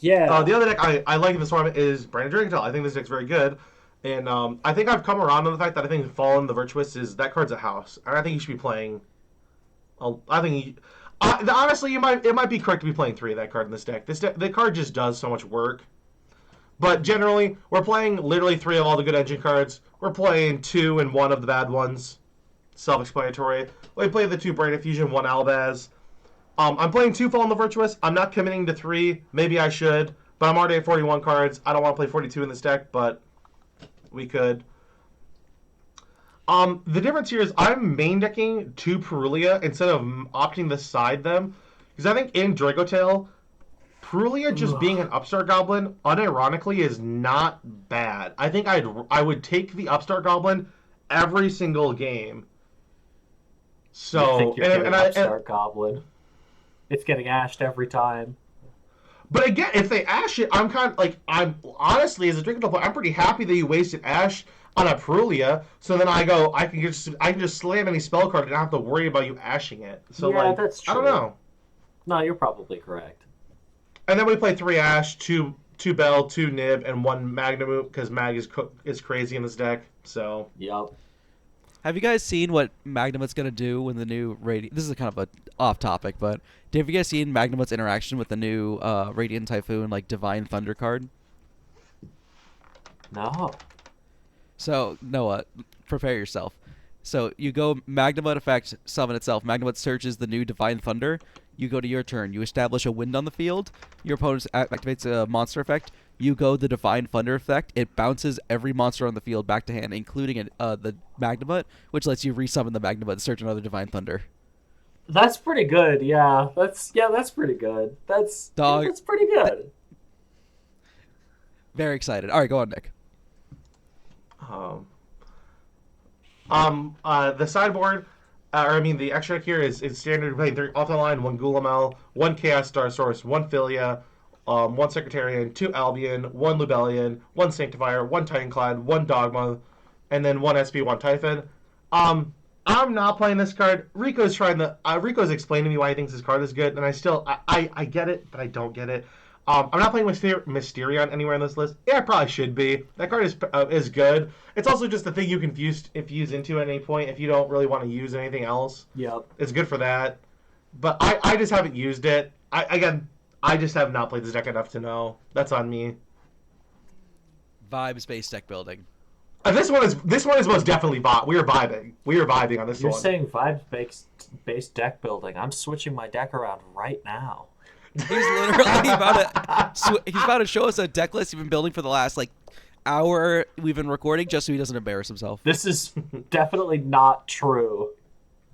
Yeah. The other deck I like in this tournament is Branded Dragontail. I think this deck's very good. And I think I've come around on the fact that I think Fallen the Virtuous is that card's a house. And I think you should be playing. Honestly, it might be correct to be playing 3 of that card in this deck. The card just does so much work. But generally, we're playing literally 3 of all the good engine cards. We're playing 2 and 1 of the bad ones. Self-explanatory. We play the 2 Brain Infusion, 1 Albaz. I'm playing 2 Fallen the Virtuous. I'm not committing to 3. Maybe I should. But I'm already at 41 cards. I don't want to play 42 in this deck, but we could. The difference here is I'm main decking 2 Perulia instead of opting to side them. Because I think in Dragotail, Perulia just being an upstart goblin, unironically, is not bad. I think I would take the upstart goblin every single game. So you think you're getting upstart goblin. It's getting ashed every time. But again, if they ash it, I'm honestly as a Dragotail player, I'm pretty happy that you wasted ash on a Perulia, so then I can just slam any spell card and not have to worry about you ashing it. So yeah, that's true. I don't know. No, you're probably correct. And then we play 3 Ash, 2 Bell, 2 Nib, and 1 Magnum because Mag is crazy in this deck. So. Yep. Have you guys seen what Magnumut's gonna do when the new Radiant? This is kind of a off topic, but have you guys seen Magnumut's interaction with the new Radiant Typhoon like Divine Thunder card? No. So Noah, prepare yourself. So you go Magnamut effect, summon itself. Magnamut searches the new Divine Thunder. You go to your turn. You establish a wind on the field. Your opponent activates a monster effect. You go the Divine Thunder effect. It bounces every monster on the field back to hand, including the Magnamut, which lets you resummon the Magnamut and search another Divine Thunder. That's pretty good. Yeah, that's pretty good. That's pretty good. Very excited. All right, go on, Nick. The sideboard, the extra deck here is standard. Playing 3 off the line, 1 Gulamel, 1 Chaos Star Source, 1 Philia, 1 Secretarian, 2 Albion, 1 Lubellion, 1 Sanctifier, 1 Titanclad, 1 Dogma, and then 1 SP, 1 Typhon. I'm not playing this card. Rico's explaining to me why he thinks this card is good, and I get it, but I don't get it. I'm not playing Mysterion anywhere on this list. Yeah, I probably should be. That card is good. It's also just a thing you can fuse into at any point if you don't really want to use anything else. Yep. It's good for that. But I just haven't used it. I just have not played this deck enough to know. That's on me. Vibes-based deck building. This one is most definitely we are vibing. We are vibing on this one. You're saying vibes-based deck building. I'm switching my deck around right now. He's literally about to show us a deck list he's been building for the last hour we've been recording, just so he doesn't embarrass himself. This is definitely not true.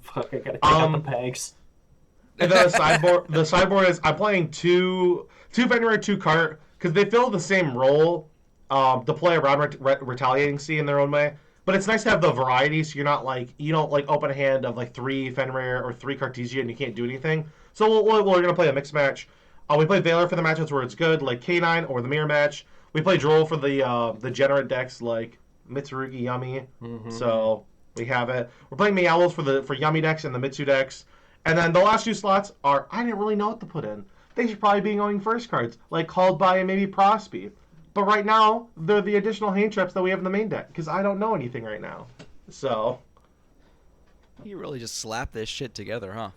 Fuck, I gotta take out the pegs. And then the sideboard is I'm playing two Fenrir, 2 Cart, because they fill the same role to play around Retaliating Sea in their own way. But it's nice to have the variety, so you don't open a hand of 3 Fenrir or 3 Cartesia and you can't do anything. So we're gonna play a mixed match. We play Valor for the matchups where it's good, like K9 or the mirror match. We play Droll for the degenerate decks like Mitsurugi Yummy. Mm-hmm. So we have it. We're playing Meowls for Yummy decks and the Mitsu decks. And then the last 2 slots are I didn't really know what to put in. They should probably be going first cards, like Called By and maybe Prosby. But right now, they're the additional hand traps that we have in the main deck, because I don't know anything right now. So. You really just slapped this shit together, huh?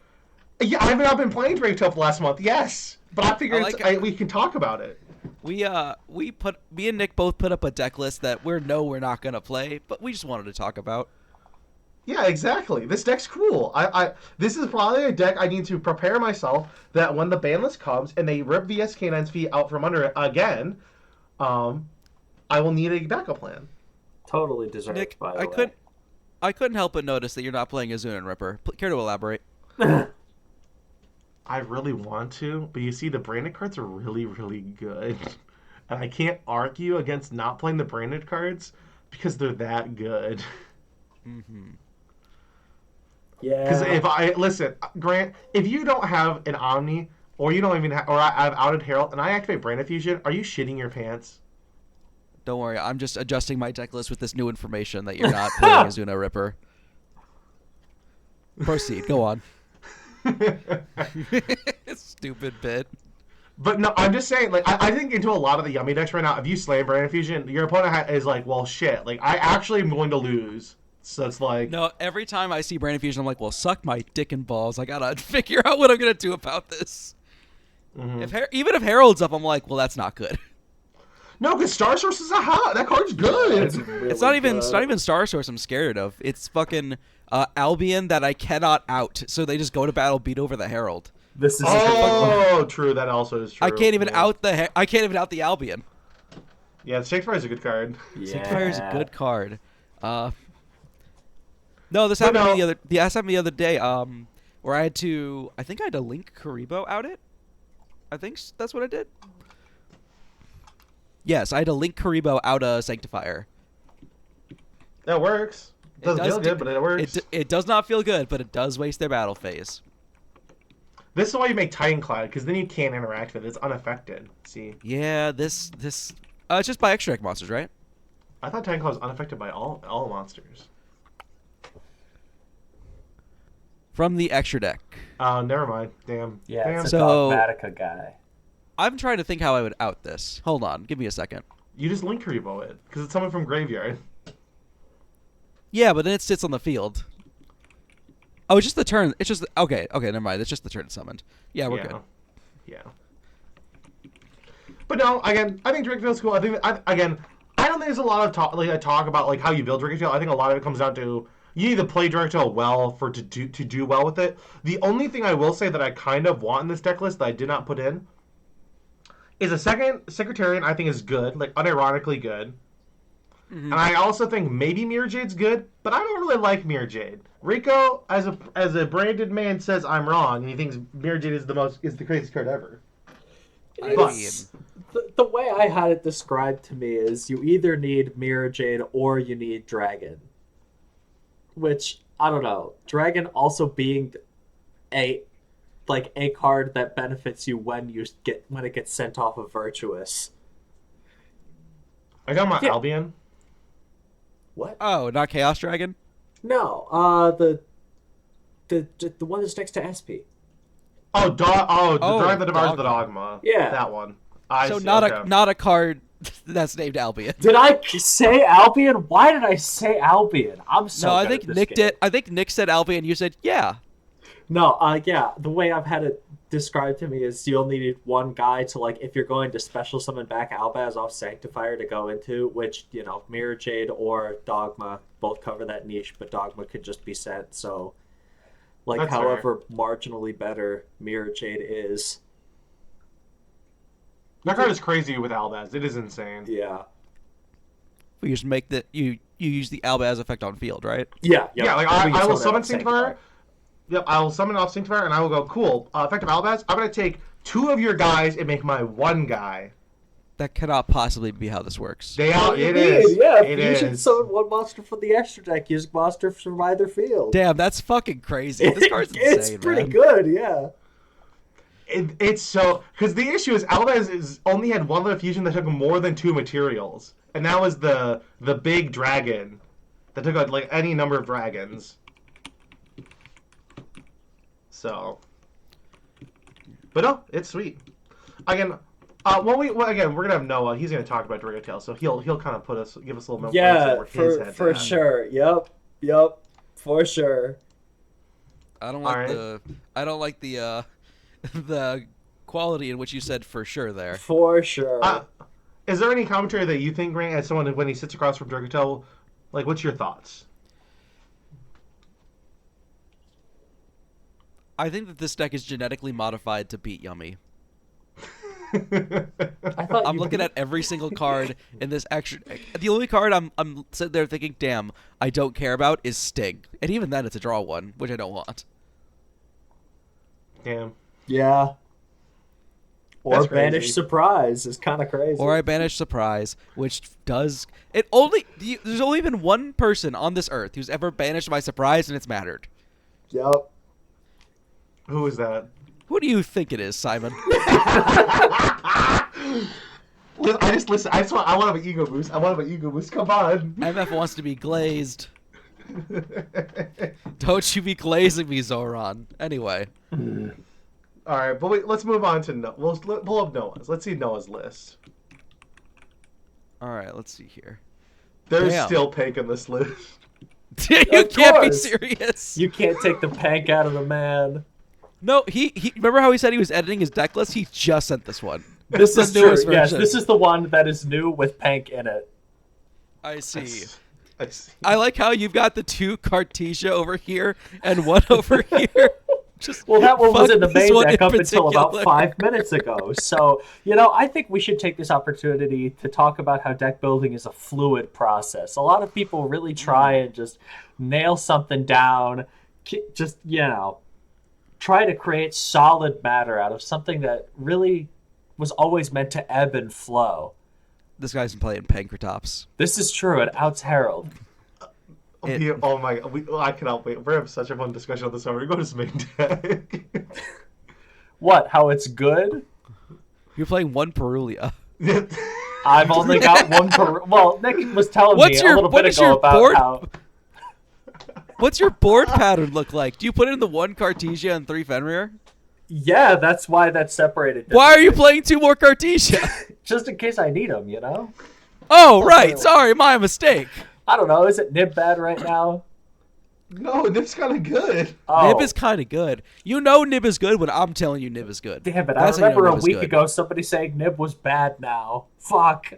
Yeah, I've not been playing Drake Top last month, yes. But I figured we can talk about it. Me and Nick both put up a deck list that we're not going to play, but we just wanted to talk about. Yeah, exactly. This deck's cool. This is probably a deck I need to prepare myself that when the ban list comes and they rip VSK9's feet out from under it again, I will need a backup plan. Totally deserved, Nick, by the way. I couldn't help but notice that you're not playing Azuna and Ripper. Care to elaborate? I really want to, but you see, the branded cards are really, really good. And I can't argue against not playing the branded cards because they're that good. Mm-hmm. Yeah. Because Grant, if you don't have an Omni, or you don't even have, or I've outed Herald, and I activate Branded Fusion, are you shitting your pants? Don't worry, I'm just adjusting my deck list with this new information that you're not playing Azuna Ripper. Proceed, go on. Stupid bit. But no, I'm just saying, I think into a lot of the Yummy decks right now, if you slay Branded Fusion, your opponent is like, well, shit. I actually am going to lose. So it's like... No, every time I see Branded Fusion, I'm like, well, suck my dick and balls. I gotta figure out what I'm gonna do about this. Mm-hmm. Even if Herald's up, I'm like, well, that's not good. No, because Star Source is that card's good. It's not even Star Source I'm scared of. It's fucking Albion that I cannot out, so they just go to battle, beat over the Herald. This is true. That also is true. I can't even out the Albion. Yeah, Sanctifier is a good card. Yeah. Sanctifier is a good card. No, this happened to me the other day. Where I had to link Karibo out it. I think that's what I did. Yes, I had to link Karibo out a Sanctifier. That works. It doesn't feel good, but it works. It does not feel good, but it does waste their battle phase. This is why you make Titanclad, because then you can't interact with it. It's unaffected. See? Yeah, this it's just by extra deck monsters, right? I thought Titanclad was unaffected by all monsters. From the extra deck. Oh, never mind. Damn. Yeah, Damn. it's a Dogmatica guy. I'm trying to think how I would out this. Hold on, give me a second. You just link Karibo it, because it's someone from Graveyard. Yeah, but then it sits on the field. Oh, it's just the turn. It's just okay. Never mind. It's just the turn summoned. Yeah, we're good. Yeah. But no, again, I think Drake feels cool. I don't think there's a lot of talk about like how you build Dragon Tail. I think a lot of it comes down to you need to play Dragon Tail well to do well with it. The only thing I will say that I kind of want in this deck list that I did not put in is a second Secretarian. I think is good, like unironically good. Mm-hmm. And I also think maybe Mirror Jade's good, but I don't really like Mirror Jade. Rico, as a branded man, says I'm wrong, and he thinks Mirror Jade is the craziest card ever. The way I had it described to me is you either need Mirror Jade or you need Dragon. Which, I don't know. Dragon also being a card that benefits you when it gets sent off of Virtuous. I got my Albion. What? Oh, not Chaos Dragon? No, the one that's next to SP. The Dragon that devours the Dogma. Yeah, that one. Not a card that's named Albion. Did I say Albion? Why did I say Albion? I'm so. No, I think Nick did. I think Nick said Albion. You said yeah. No, yeah. The way I've had it described to me is you only need one guy to, like, if you're going to special summon back Albaz off Sanctifier to go into, which, you know, Mirror Jade or Dogma both cover that niche, but Dogma could just be sent, so, like, that's however fair. Marginally better Mirror Jade is. That card is crazy with Albaz. It is insane. Yeah. We just make you use the Albaz effect on field, right? Yeah. Yeah, like I will summon Sanctifier. Yep, I will summon off Sanctifier, and I will go, cool, effective Albaz, I'm going to take 2 of your guys and make my 1 guy. That cannot possibly be how this works. It is. Yeah, you should summon 1 monster from the extra deck, use monster from either field. Damn, that's fucking crazy. This card's insane, it's pretty good, yeah. It's so... Because the issue is Albaz only had 1 little fusion that took more than 2 materials. And that was the big dragon that took, like, any number of dragons. So, but no, it's sweet. Again, we're gonna have Noah. He's gonna talk about Dragon Tail, so he'll kind of give us a little more. Yeah, for sure. Yep, for sure. I don't like the the quality in which you said for sure there. For sure. Is there any commentary that you think, Grant, as someone when he sits across from Dragon Tail, like, what's your thoughts? I think that this deck is genetically modified to beat Yummy. I'm looking at every single card in this extra. The only card I'm sitting there thinking, damn, I don't care about is Sting, and even then it's a draw 1, which I don't want. Damn. Yeah. Or Banish Surprise is kind of crazy. Or I Banish Surprise, which does it only. There's only been one person on this earth who's ever banished my surprise, and it's mattered. Yep. Who is that? Who do you think it is, Simon? I just want I want to have an ego boost. Come on. MF wants to be glazed. Don't you be glazing me, Zoran. Anyway. All right, but wait, let's move on to we'll pull up Noah's. Let's see Noah's list. All right, let's see here. There's still Pank in this list. You can't be serious. You can't take the Pank out of the man. No, he remember how he said he was editing his deck list? He just sent this one. This is true. Yes, this is the one that is new with Pank in it. I see. I like how you've got the 2 Cartesia over here and 1 over here. Well, that one was in the main deck up until about 5 minutes ago. So, I think we should take this opportunity to talk about how deck building is a fluid process. A lot of people really try and just nail something down, just, try to create solid matter out of something that really was always meant to ebb and flow. This guy's been playing Pankratops. This is true at Outs Herald. Oh my god, I cannot wait. We're having such a fun discussion on this one. We're going to his main deck. What? How it's good? You're playing 1 Perulia. I've only got 1 Perulia. Well, Nick was telling me a little bit ago about how... What's your board pattern look like? Do you put in the 1 Cartesia and 3 Fenrir? Yeah, that's why that's separated. Why are you playing 2 more Cartesia? Just in case I need them, Oh, right. Sorry, my mistake. I don't know. Is it Nib bad right now? No, Nib's kind of good. Oh. Nib is kind of good. Nib is good when I'm telling you Nib is good. Damn it. I remember a week ago somebody saying Nib was bad now. Fuck.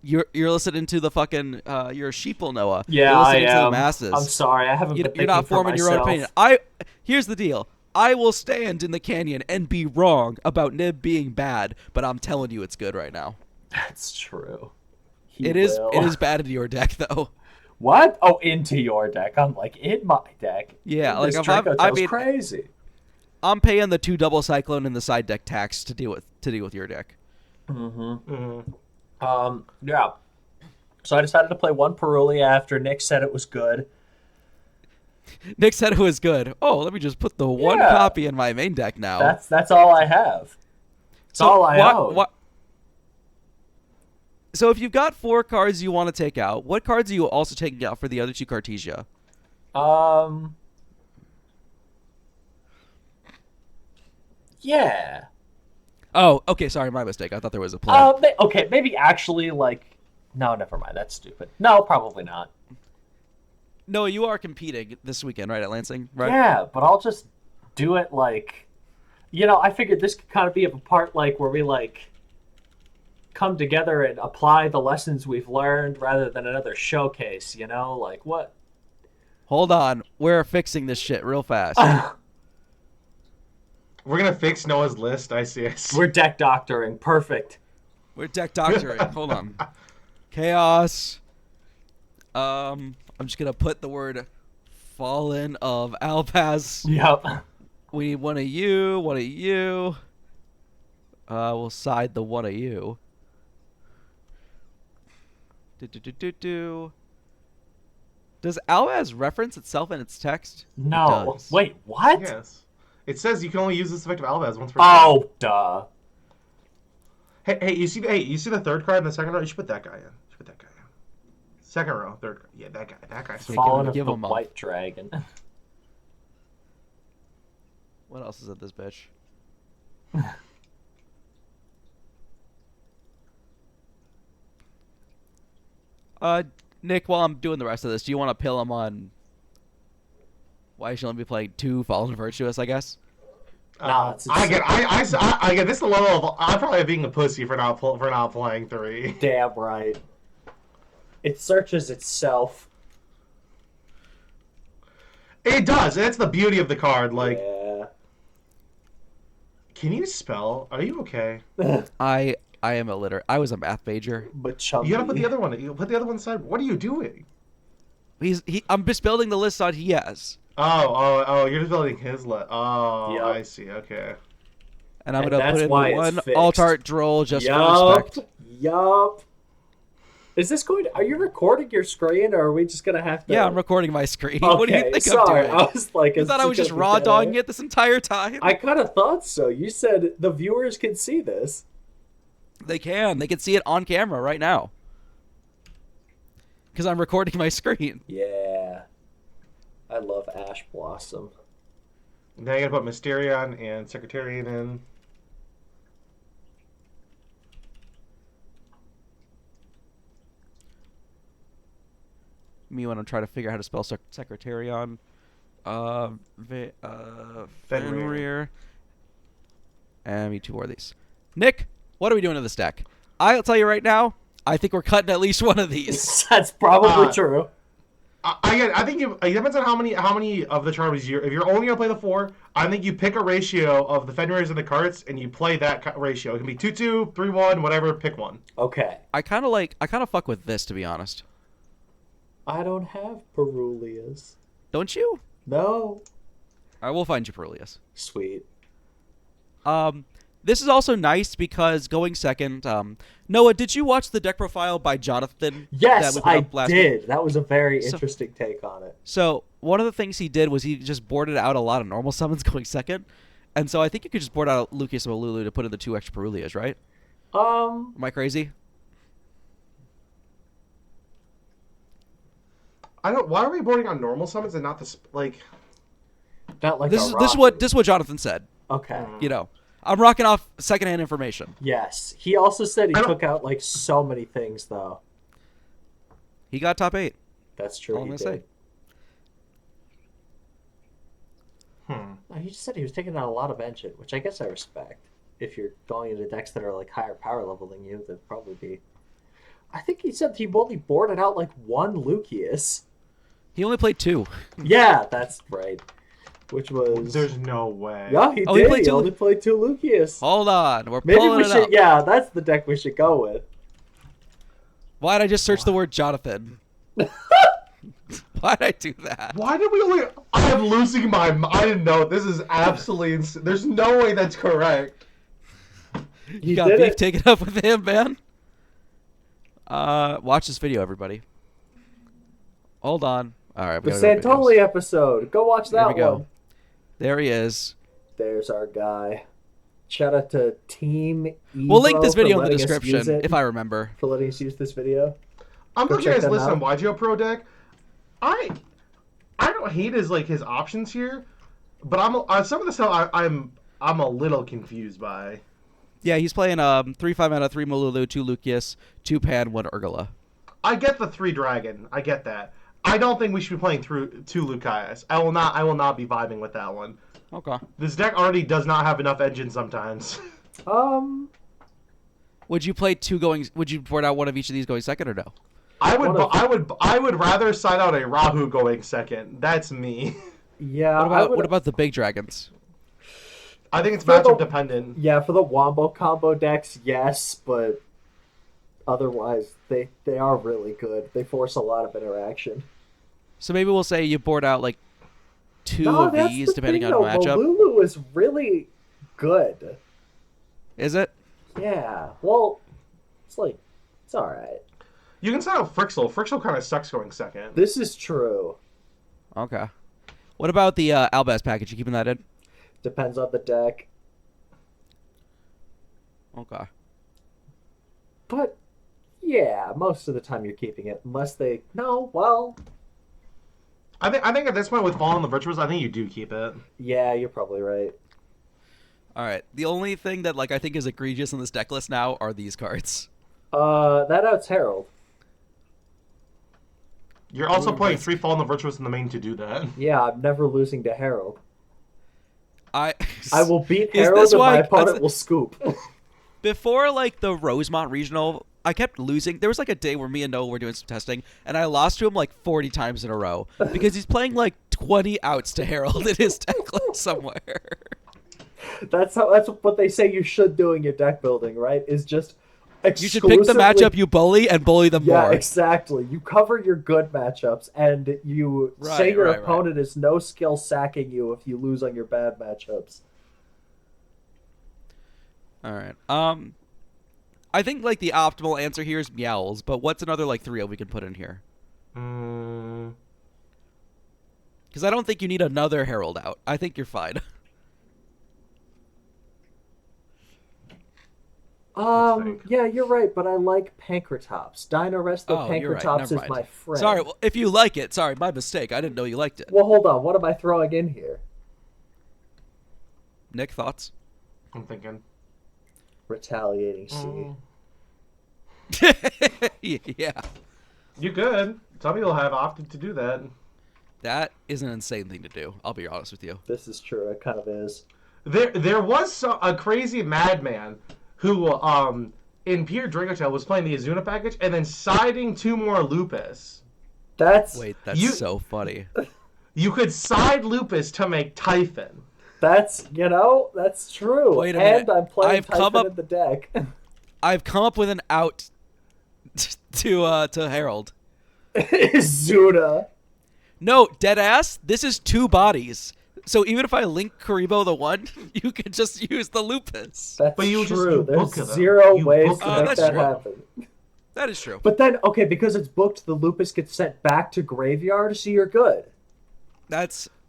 you're listening to the fucking you're a sheeple, Noah. Yeah, you're listening I to am. the masses. I'm sorry, I haven't been thinking You're not for forming your own myself. opinion. Here's the deal. I will stand in the canyon and be wrong about Nib being bad, but I'm telling you it's good right now. That's true. It is bad in your deck though. What? Oh, into your deck. I'm like, in my deck. Yeah, This like Dracotail's crazy. I'm paying the 2 double cyclone and the side deck tax to deal with your deck. Yeah. So I decided to play 1 Perulia after Nick said it was good. Nick said it was good. Oh, let me just put the one copy in my main deck now. That's all I have. That's all I own. So if you've got 4 cards you want to take out, what cards are you also taking out for the other 2 Cartesia? Yeah. Oh, okay, sorry, my mistake. I thought there was a plan. Okay, maybe actually, like... No, never mind. That's stupid. No, probably not. No, you are competing this weekend, right, at Lansing, right? Yeah, but I'll just do it, like... I figured this could kind of be a part, like, where we, like... come together and apply the lessons we've learned rather than another showcase, Like, what? Hold on. We're fixing this shit real fast. We're going to fix Noah's list, I see. We're deck doctoring. Perfect. We're deck doctoring. Hold on. Chaos. I'm just going to put the word Fallen of Albaz. Yep. We need one of you, one of you. We'll side the one of you. Does Albaz reference itself in its text? No. It does. Wait, what? Yes. It says you can only use this effect of Albaz once per Oh, duh. Hey, you see the third card in the second row? You should put that guy in. Second row, third card. Yeah, that guy. That guy's Fallen of give the him a- White Dragon. What else is at this bitch? Nick, while I'm doing the rest of this, do you want to pill him on why you should only be playing 2 Fallen Virtuous, I guess? Nah, I get this is the level of I'm probably being a pussy for not playing 3. Damn right. It searches itself. It does. That's the beauty of the card. Like, Yeah. can you spell? Are you okay? I am illiterate. I was a math major. But chubby. You gotta put the other one. You put the other one aside. What are you doing? I'm just building the list on he has. Oh! You're just building his list. Oh, Yep. I see. Okay. And I'm And gonna that's put in why the it's one fixed. alt-art droll just for respect. Yup. Is this going? Are you recording your screen, or are we just gonna have to? Yeah, I'm recording my screen. Okay, What do you think sorry. I'm I doing? was like, You thought I was just raw dogging it this entire time? I kind of thought so. You said the viewers can see this. They can. They can see it on camera right now. Because I'm recording my screen. Yeah. I love Ash Blossom. Now you gotta put Mysterion and Secretarian in. Me when I'm trying to figure out how to spell Secretarion. Fenrir. And me 2 more of these. Nick, what are we doing to this deck? I'll tell you right now, I think we're cutting at least one of these. That's probably true. I think it depends on how many of the charms if you're only gonna play the 4, I think you pick a ratio of the Fenrirs and the carts and you play that ratio. It can be 2-2, 3-1, whatever. Pick one. Okay. I kind of fuck with this, to be honest. I don't have Perulias. Don't you? No. I will find you Perulius. Sweet. This is also nice because going second, Noah, did you watch the deck profile by Jonathan? Yes, that we put I up last did. week? That was a very interesting take on it. So one of the things he did was he just boarded out a lot of normal summons going second, and so I think you could just board out Lucas Malulu to put in the 2 extra Perulias, right? Am I crazy? Why are we boarding on normal summons and not the like? Not like This is what Jonathan said. Okay. You know, I'm rocking off secondhand information. Yes. He also said he took out like so many things though. He got top 8. That's true. All I'm He gonna did. say. No, he just said he was taking out a lot of engine, which I guess I respect. If you're going into decks that are like higher power level than you, that'd probably be. I think he said he only boarded out like one Lucius. He only played 2. Yeah, that's right. Which was... There's no way. Yeah, he Oh, did. he played He two only played 2 Lucius. Hold on, we're Maybe pulling we it should... up. Yeah, that's the deck we should go with. Why'd I just search the word Jonathan? Why'd I do that? Why did we only... I am losing my mind. I didn't know. This is absolutely insane. There's no way that's correct. You got beef taken up with him, man? Watch this video, everybody. Hold on. All right, The Santoli episode. Go watch that There we go. one. There he is. There's our guy. Shout out to Team Evo. We'll link this video in the letting us use description it, if I remember. for letting us use this video. I'm Go looking at check his them list out. on YGO Pro Deck. I don't hate his options here, but some of the stuff I'm a little confused by. Yeah, he's playing 3 5 mana, 3 Molulu, 2 Lucius, 2 Pan, 1 Urgula. I get the 3 Dragon. I get that. I don't think we should be playing through 2 Lucius. I will not be vibing with that one. Okay. This deck already does not have enough engine sometimes. Would you play 2 going? Would you board out one of each of these going second or no? I would rather side out a Rahu going second. That's me. Yeah. What about the big dragons? I think it's For the- matchup dependent. Yeah, for the Wombo combo decks, yes, but otherwise they are really good. They force a lot of interaction. So maybe we'll say you board out like 2 No, of that's these the depending thing, on though. matchup. Molulu is really good. Is it? Yeah. Well, it's all right. You can side out Frixel. Frixel kind of sucks going second. This is true. Okay. What about the Albaz package? You keeping that in? Depends on the deck. Okay. But yeah, most of the time you're keeping it, unless they well, I think at this point with Fallen the Virtuous, I think you do keep it. yeah, you're probably right. All right. The only thing that I think is egregious in this deck list now are these cards. That outs Herald. You're also Ooh, playing risk. 3 Fallen the Virtuous in the main to do that. Yeah, I'm never losing to Herald. I will beat Is Herald this and why- my opponent will scoop. Before the Rosemont Regional, I kept losing. There was a day where me and Noah were doing some testing, and I lost to him 40 times in a row because he's playing 20 outs to Herald in his deck list somewhere. That's what they say you should do in your deck building, right? Is just You should pick the matchup you bully and bully them Yeah, more. exactly. You cover your good matchups, and you say your right. opponent is no skill sacking you if you lose on your bad matchups. All right. I think the optimal answer here is Meowls, but what's another 3 we can put in here? Because I don't think you need another Herald out. I think you're fine. Yeah, you're right, but I like Pankratops. Dino-Rest the You're right. Pankratops Never is mind. my friend. Sorry, well, if you like it. Sorry, my mistake. I didn't know you liked it. Well, hold on. What am I throwing in here? Nick, thoughts? I'm thinking. Retaliating C. Yeah. You could. Some people have opted to do that. That is an insane thing to do. I'll be honest with you. This is true. It kind of is. There was a crazy madman who, in Pure Dragotail, was playing the Azuna package and then siding 2 more Lupus. That's So funny. You could side Lupus to make Typhon. that's true. Wait a minute. And I'm playing I've come Typhon up- in the deck. I've come up with an out to Herald. Zuna. No, dead ass. This is 2 bodies. So even if I link Karibo the 1, you could just use the Lupus. That's But you true. book There's them. 0 You ways book to them. make That's that true. happen. That is true. But then, okay, because it's booked, the Lupus gets sent back to graveyard, so you're good.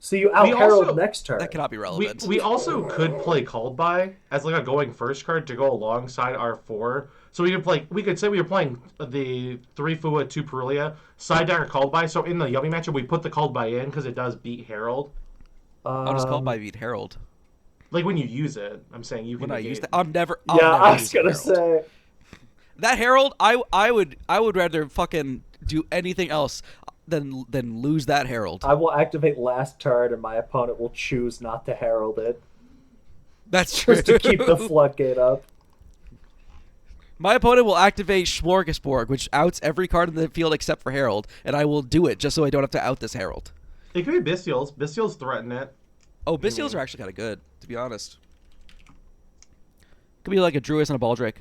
So you out Herald next turn. That cannot be relevant. We also could play Called By as a going first card to go alongside our 4. So we could say we were playing the 3 Fua, 2 Perulia, side deck or Called By. So in the Yummy matchup, we put the Called By in because it does beat Herald. I'll just call by beat Herald. When you use it, I'm saying you can. When I negate- use that, I'll never I was use gonna Herald. say. That Herald, I would rather fucking do anything else than lose that Herald. I will activate last turn, and my opponent will choose not to herald it, That's true. just to keep the floodgate up. My opponent will activate Smorgasbord, which outs every card in the field except for Herald, and I will do it just so I don't have to out this Herald. It could be Bestials. Bestials threaten it. Oh, Bestials are actually kind of good, to be honest. Could be like a Druid and a Baldrake.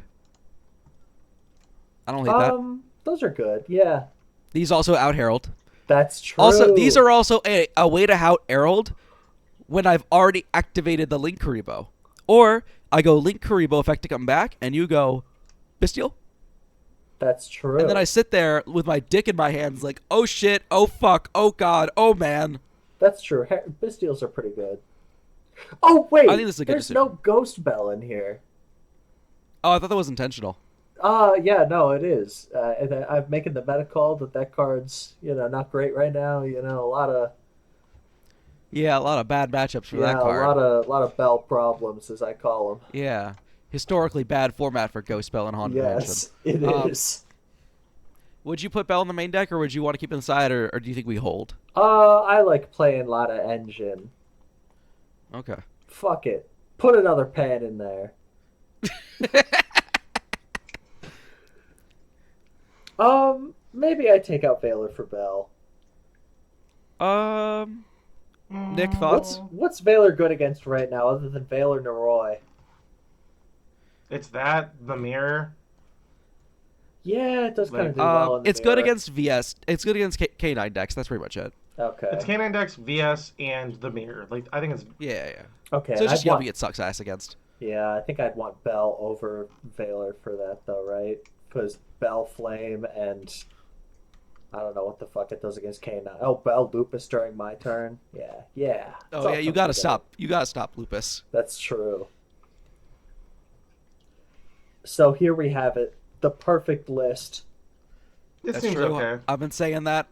I don't hate that. Those are good, yeah. These also out Herald. That's true. Also, these are also a way to out Herald when I've already activated the Link Karibo. Or I go Link Karibo effect to come back, and you go Bestial. That's true. And then I sit there with my dick in my hands like, oh shit, oh fuck, oh god, oh man. That's true. Bestials are pretty good. Oh, wait. I think this is a good There's decision. no Ghost Bell in here. Oh, I thought that was intentional. Yeah, no, it is. I'm making the meta call that card's, not great right now. A lot of... Yeah, a lot of bad matchups for that card. Yeah, a lot of Bell problems, as I call them. Yeah. Historically bad format for Ghost Bell and Haunted Yes, Mansion. it is. Would you put Bell in the main deck, or would you want to keep it inside, or do you think we hold? I like playing a lot of Engine. Okay. Fuck it. Put another pan in there. Maybe I take out Valor for Bell. Nick, thoughts? What's Valor good against right now, other than Valor Naroi? It's that, the mirror. Yeah, it does kind of do well in the it's good mirror. against VS. It's good against K9 decks. That's pretty much it. Okay. It's Canine Dex, VS, and the mirror. Like, I think it's... Yeah. Okay. So it's just Yummy it sucks ass against. Yeah, I think I'd want Bell over Valor for that, though, right? Because Bell Flame and... I don't know what the fuck it does against K9. Oh, Bell Lupus during my turn? Yeah. Oh, yeah, you gotta stop. You gotta stop Lupus. That's true. So here we have it. The perfect list. It That's seems true. okay. I've been saying that.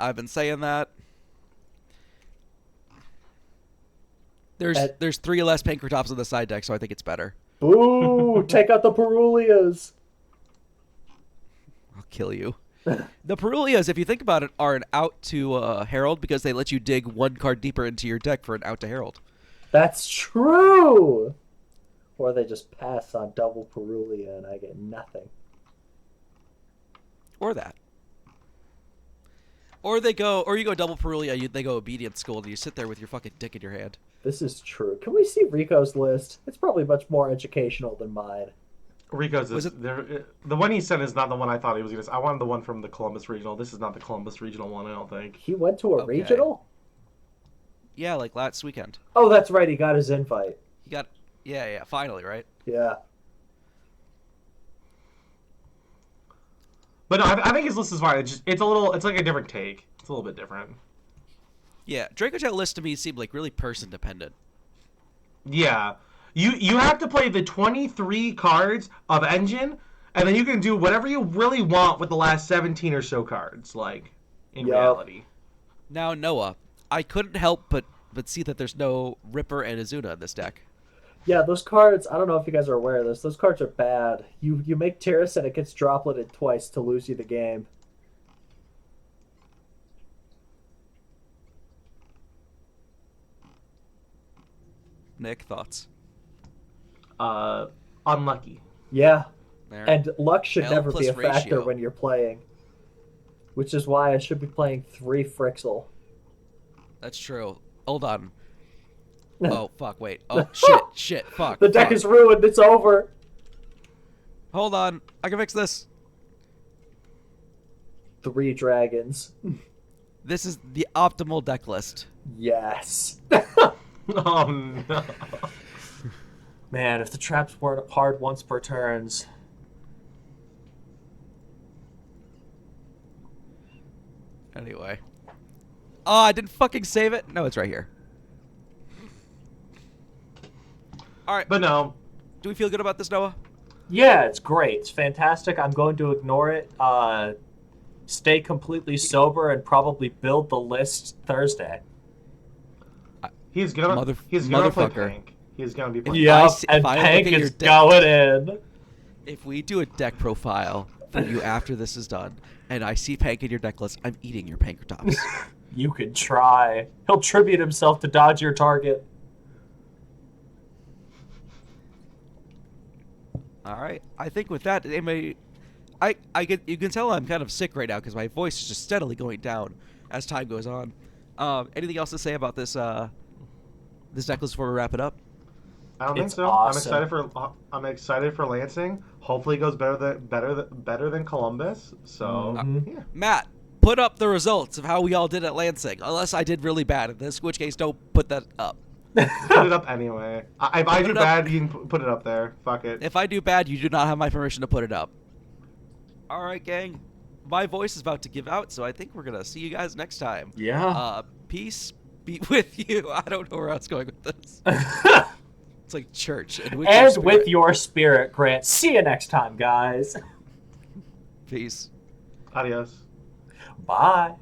There's 3 less Pankratops on the side deck, so I think it's better. Ooh, take out the Perulias. I'll kill you. The Perulias, if you think about it, are an out to Herald because they let you dig 1 card deeper into your deck for an out to Herald. That's true. Or they just pass on double Perulia and I get nothing. Or that. Or you go double Perulia, they go Obedient School, and you sit there with your fucking dick in your hand. This is true. Can we see Rico's list? It's probably much more educational than mine. Rico's the one he sent is not the one I thought he was going to. I wanted the one from the Columbus Regional. This is not the Columbus Regional one, I don't think. He went to a regional? Yeah, like last weekend. Oh, that's right. He got his invite. He got, yeah, finally, right? Yeah. But no, I think his list is fine. It's like a different take. It's a little bit different. Yeah, Dracotail list to me seemed like really person dependent. Yeah. You have to play the 23 cards of Engine, and then you can do whatever you really want with the last 17 or so cards, like, in reality. Now, Noah, I couldn't help but see that there's no Ripper and Azuna in this deck. Yeah, those cards, I don't know if you guys are aware of this, those cards are bad. You make Terrace and it gets dropleted twice to lose you the game. Nick, thoughts? Unlucky. Yeah. There. And luck should L never be a plus factor ratio. when you're playing. Which is why I should be playing 3 Frixel. That's true. Hold on. Oh, fuck, wait. Oh, shit, fuck. The deck is ruined, it's over. Hold on. I can fix this. 3 dragons. This is the optimal deck list. Yes. Oh, no. Man, if the traps weren't hard once per turns. Anyway. Oh, I didn't fucking save it? No, it's right here. Alright. But no. Do we feel good about this, Noah? Yeah, it's great. It's fantastic. I'm going to ignore it. Stay completely sober and probably build the list Thursday. He's gonna play motherfucker. Pank. He's gonna be playing. Yep, if and I look Pank at your is deck- going in. If we do a deck profile for you after this is done, and I see Pank in your deck list, I'm eating your Pankratops. You could try. He'll tribute himself to dodge your target. Alright. I think with that, anybody You can tell I'm kind of sick right now because my voice is just steadily going down as time goes on. Anything else to say about this this deck list before we wrap it up? I don't think It's so. awesome. I'm excited for Lansing. Hopefully, it goes better than Columbus. So yeah. Matt, put up the results of how we all did at Lansing. Unless I did really bad in this, in which case don't put that up. Put it up anyway. If I do bad, you can put it up there. Fuck it. If I do bad, you do not have my permission to put it up. All right, gang. My voice is about to give out, so I think we're gonna see you guys next time. Yeah. Peace be with you. I don't know where I was going with this. It's like church. And with your spirit, Grant. See you next time, guys. Peace. Adios. Bye.